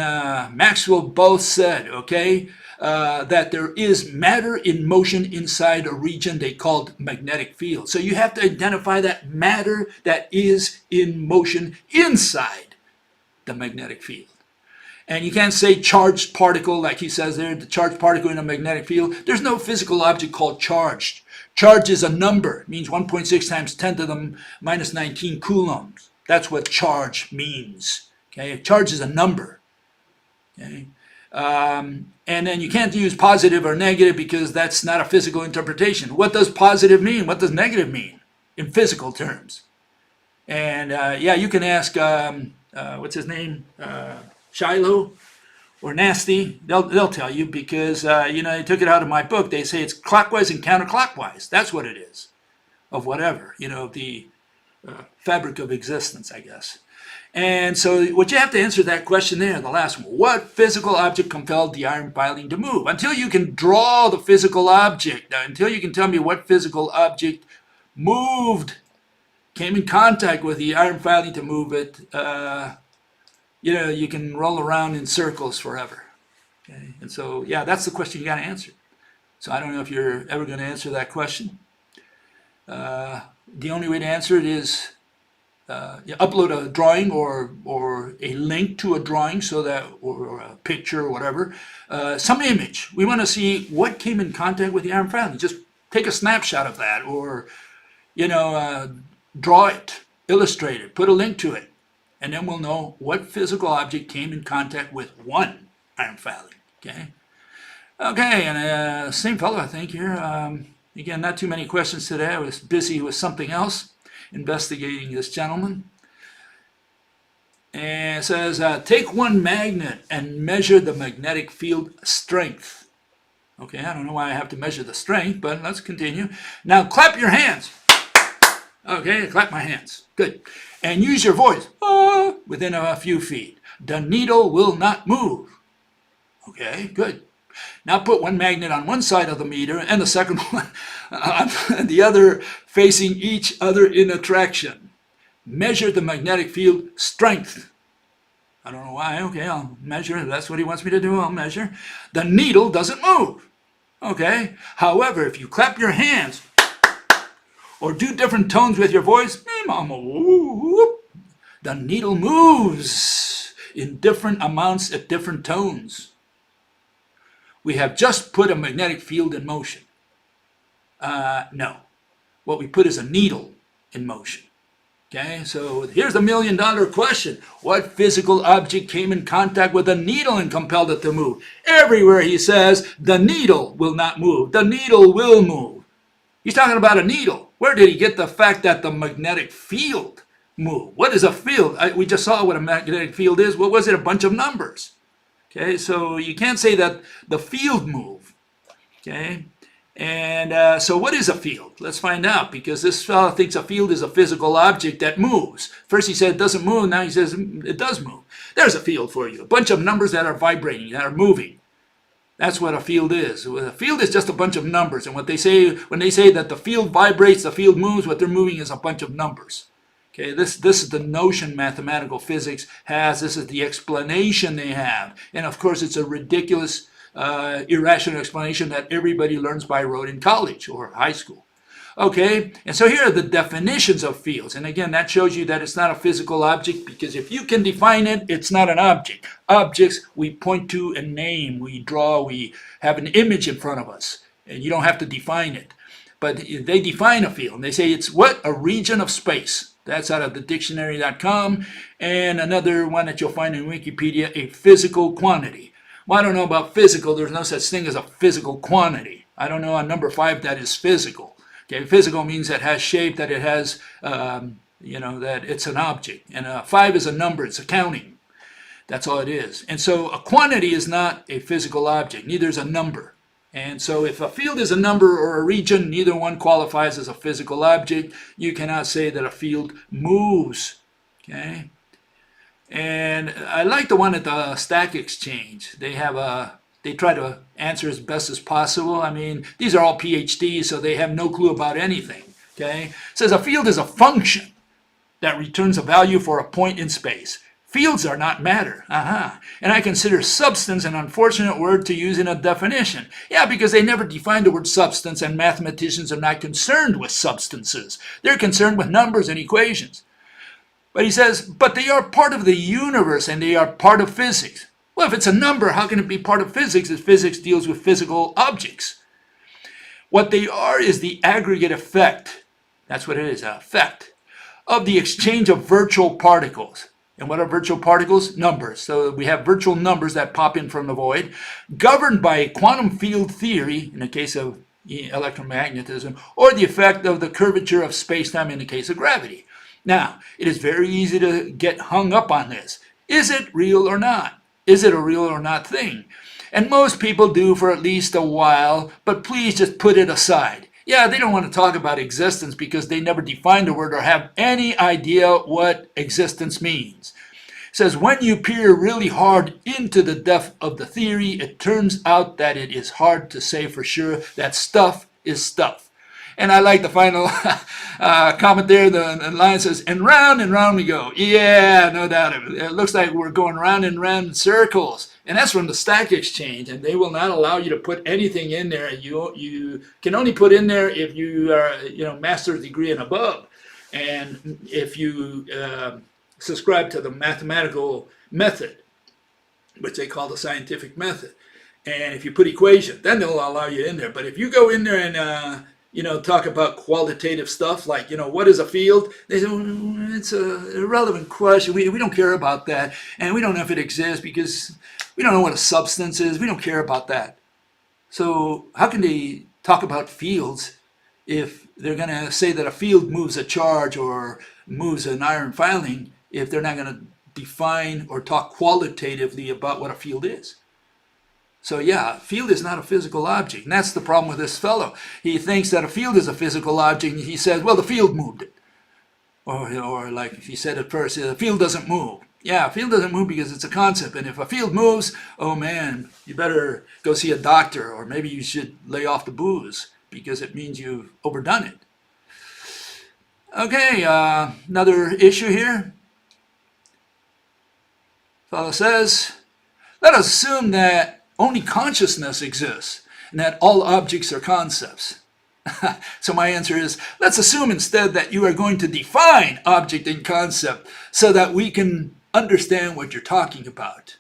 Maxwell both said, okay, that there is matter in motion inside a region they called magnetic field. So you have to identify that matter that is in motion inside the magnetic field. And you can't say charged particle, like he says there, the charged particle in a magnetic field. There's no physical object called charged. Charge is a number. It means 1.6 times 10 to the minus 19 coulombs. That's what charge means. Okay, charge is a number. Okay, and then you can't use positive or negative because that's not a physical interpretation. What does positive mean? What does negative mean in physical terms? And yeah, you can ask, what's his name? Shiloh or Nasty. They'll tell you because, they took it out of my book. They say it's clockwise and counterclockwise. That's what it is of whatever, the fabric of existence, I guess. And so what you have to answer that question there, the last one, what physical object compelled the iron filing to move? Until you can draw the physical object, until you can tell me what physical object moved, came in contact with the iron filing to move it, you can roll around in circles forever. Okay? And so, yeah, that's the question you got to answer. So I don't know if you're ever going to answer that question. The only way to answer it is you upload a drawing or a link to a drawing or a picture or whatever, some image. We want to see what came in contact with the iron filing. Just take a snapshot of that, or draw it, illustrate it, put a link to it, and then we'll know what physical object came in contact with one iron filing. Okay, and same fellow, I think here. Again, not too many questions today. I was busy with something else, investigating this gentleman. And it says, take one magnet and measure the magnetic field strength. Okay, I don't know why I have to measure the strength, but let's continue. Now clap your hands. Okay, clap my hands. Good. And use your voice within a few feet. The needle will not move. Okay, good. Now put one magnet on one side of the meter and the second one on the other, facing each other in attraction. Measure the magnetic field strength. I don't know why. Okay, I'll measure. If that's what he wants me to do, I'll measure. The needle doesn't move. Okay. However, if you clap your hands or do different tones with your voice, the needle moves in different amounts at different tones. We have just put a magnetic field in motion. No. What we put is a needle in motion. Okay, so here's the $1,000,000 question. What physical object came in contact with a needle and compelled it to move? Everywhere he says, the needle will not move. The needle will move. He's talking about a needle. Where did he get the fact that the magnetic field moved? What is a field? We just saw what a magnetic field is. What was it? A bunch of numbers. Okay, so you can't say that the field moved. Okay. And so what is a field? Let's find out, because this fellow thinks a field is a physical object that moves. First he said it doesn't move, now he says it does move. There's a field for you. A bunch of numbers that are vibrating, that are moving. That's what a field is. A field is just a bunch of numbers. And what they say, when they say that the field vibrates, the field moves, what they're moving is a bunch of numbers. Okay, this is the notion mathematical physics has. This is the explanation they have. And of course it's a ridiculous irrational explanation that everybody learns by rote in college or high school. Okay, and so here are the definitions of fields. And again, that shows you that it's not a physical object, because if you can define it, it's not an object. Objects we point to and name, we draw, we have an image in front of us, and you don't have to define it. But they define a field, and they say it's what? A region of space. That's out of the dictionary.com. And another one that you'll find in Wikipedia, a physical quantity. Well, I don't know about physical. There's no such thing as a physical quantity. I don't know on number 5 that is physical. Okay, physical means that it has shape, that it has, that it's an object. And 5 is a number. It's a counting. That's all it is. And so a quantity is not a physical object. Neither is a number. And so if a field is a number or a region, neither one qualifies as a physical object. You cannot say that a field moves. Okay. And I like the one at the Stack Exchange. They try to answer as best as possible. I mean, these are all PhDs, so they have no clue about anything. Okay? It says a field is a function that returns a value for a point in space. Fields are not matter. And I consider substance an unfortunate word to use in a definition. Yeah, because they never define the word substance, and mathematicians are not concerned with substances. They're concerned with numbers and equations. But he says, but they are part of the universe and they are part of physics. Well, if it's a number, how can it be part of physics if physics deals with physical objects? What they are is the aggregate effect. That's what it is, an effect of the exchange of virtual particles. And what are virtual particles? Numbers. So we have virtual numbers that pop in from the void, governed by quantum field theory, in the case of electromagnetism, or the effect of the curvature of space-time in the case of gravity. Now, it is very easy to get hung up on this. Is it real or not? Is it a real or not thing? And most people do for at least a while, but please just put it aside. Yeah, they don't want to talk about existence because they never define the word or have any idea what existence means. It says, when you peer really hard into the depth of the theory, it turns out that it is hard to say for sure that stuff is stuff. And I like the final comment there. The line says, and round we go. Yeah, no doubt. It looks like we're going round and round in circles. And that's from the Stack Exchange. And they will not allow you to put anything in there. You can only put in there if you are, master's degree and above. And if you subscribe to the mathematical method, which they call the scientific method. And if you put equation, then they'll allow you in there. But if you go in there and talk about qualitative stuff like, what is a field? They say, it's a irrelevant question. We don't care about that. And we don't know if it exists because we don't know what a substance is. We don't care about that. So how can they talk about fields if they're going to say that a field moves a charge or moves an iron filing if they're not going to define or talk qualitatively about what a field is? So yeah, field is not a physical object. And that's the problem with this fellow. He thinks that a field is a physical object, and he says, well, the field moved it. Or like he said at first, the field doesn't move. Yeah, a field doesn't move because it's a concept. And if a field moves, oh man, you better go see a doctor, or maybe you should lay off the booze because it means you've overdone it. Okay, another issue here. Fellow says, let us assume that only consciousness exists and that all objects are concepts. So my answer is, let's assume instead that you are going to define object and concept so that we can understand what you're talking about.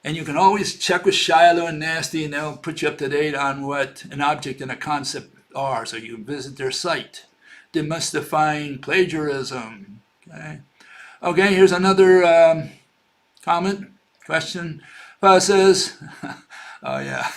And you can always check with Shilo and Nasty, and they'll put you up to date on what an object and a concept are, so you can visit their site. Demystifying Plagiarism. Okay, here's another comment, question. Says, oh yeah.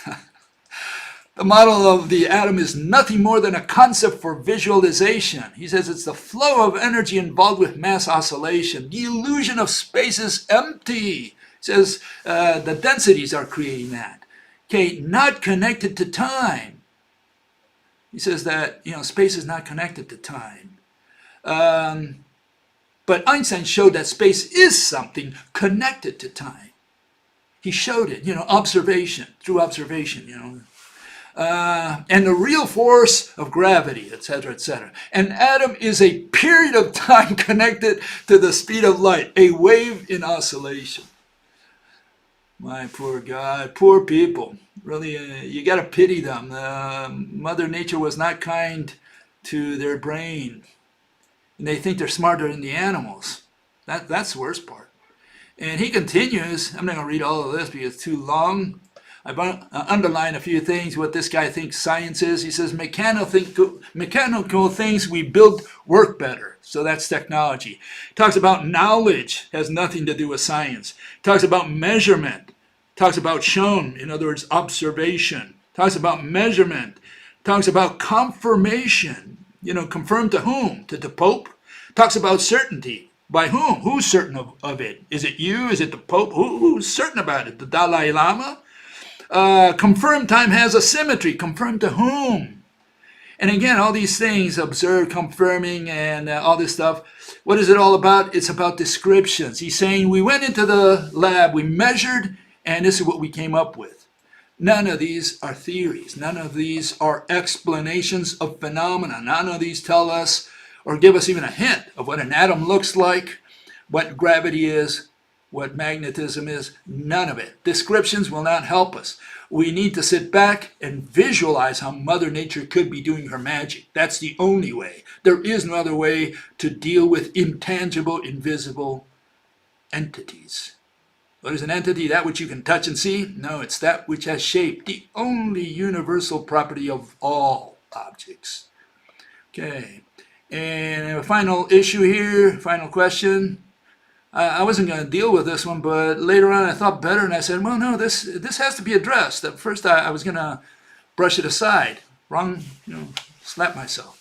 The model of the atom is nothing more than a concept for visualization. He says it's the flow of energy involved with mass oscillation. The illusion of space is empty. He says the densities are creating that. Okay, not connected to time. He says that, space is not connected to time. But Einstein showed that space is something connected to time. He showed it, observation, through observation, and the real force of gravity, etc., etc. An atom is a period of time connected to the speed of light, a wave in oscillation. My poor God, poor people. Really, you got to pity them. Mother Nature was not kind to their brain. And they think they're smarter than the animals. That's the worst part. And he continues, I'm not going to read all of this because it's too long. I've underlined a few things, what this guy thinks science is. He says mechanical things we build work better. So that's technology. He talks about knowledge, has nothing to do with science. He talks about measurement. He talks about shown, in other words, observation. He talks about measurement. He talks about confirmation. Confirmed to whom? To the Pope. He talks about certainty. By whom? Who's certain of it? Is it you? Is it the Pope? Who's certain about it? The Dalai Lama? Confirmed time has a symmetry. Confirmed to whom? And again, all these things, observe, confirming, and all this stuff. What is it all about? It's about descriptions. He's saying we went into the lab, we measured, and this is what we came up with. None of these are theories. None of these are explanations of phenomena. None of these tell us or give us even a hint of what an atom looks like, what gravity is, what magnetism is. None of it. Descriptions will not help us. We need to sit back and visualize how Mother Nature could be doing her magic. That's the only way. There is no other way to deal with intangible, invisible entities. What is an entity? That which you can touch and see? No, it's that which has shape, the only universal property of all objects. Okay, and a final issue here, final question. I wasn't going to deal with this one, but later on I thought better, and I said, well, no, this has to be addressed. At first I was going to brush it aside. Wrong, slap myself.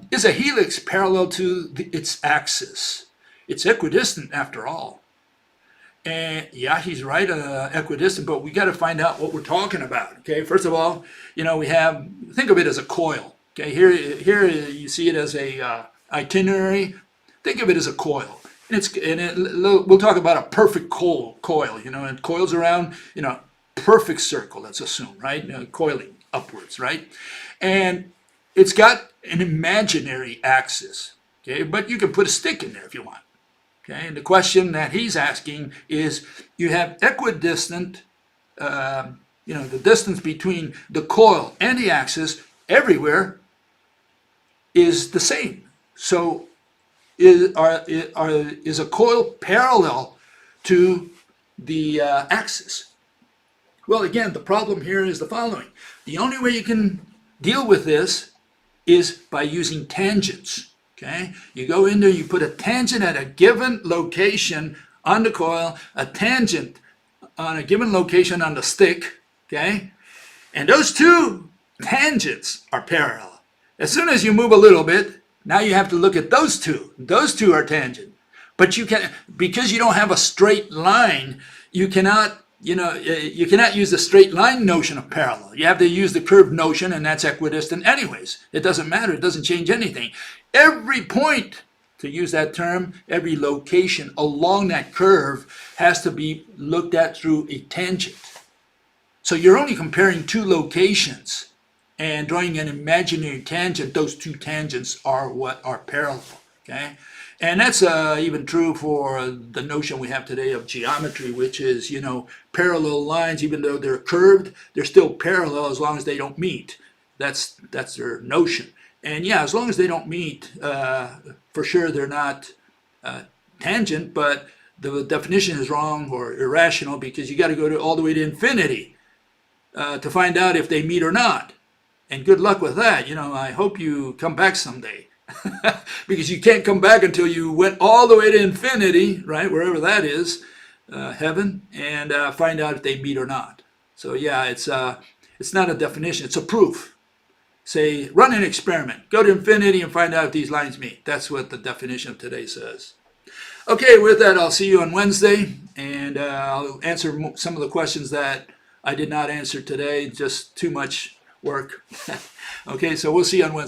Is a helix parallel to its axis? It's equidistant after all. And yeah, he's right, equidistant, but we got to find out what we're talking about. Okay, first of all, think of it as a coil. Okay, here you see it as a itinerary. Think of it as a coil. We'll talk about a perfect coil, and coils around, perfect circle, let's assume, right? Coiling upwards, right? And it's got an imaginary axis, okay? But you can put a stick in there if you want, okay? And the question that he's asking is, you have equidistant, the distance between the coil and the axis everywhere is the same. So is a coil parallel to the axis? Well, again, the problem here is the following. The only way you can deal with this is by using tangents. Okay? You go in there, you put a tangent at a given location on the coil, a tangent on a given location on the stick, okay? And those two tangents are parallel. As soon as you move a little bit, now you have to look at those two. Those two are tangent. But you can, because you don't have a straight line, you cannot use the straight line notion of parallel. You have to use the curved notion, and that's equidistant anyways. It doesn't matter. It doesn't change anything. Every point, to use that term, every location along that curve has to be looked at through a tangent. So you're only comparing two locations and drawing an imaginary tangent. Those two tangents are what are parallel. Okay, and that's even true for the notion we have today of geometry, which is, you know, parallel lines, even though they're curved, they're still parallel as long as they don't meet. That's their notion. And yeah, as long as they don't meet, for sure they're not tangent, but the definition is wrong or irrational because you got to go all the way to infinity to find out if they meet or not. And good luck with that. You know, I hope you come back someday. Because you can't come back until you went all the way to infinity, right, wherever that is, heaven, and find out if they meet or not. So yeah, it's not a definition, it's a proof. Say, run an experiment, go to infinity and find out if these lines meet. That's what the definition of today says. Okay, with that, I'll see you on Wednesday, and I'll answer some of the questions that I did not answer today, just too much work. Okay, so we'll see you on Wednesday.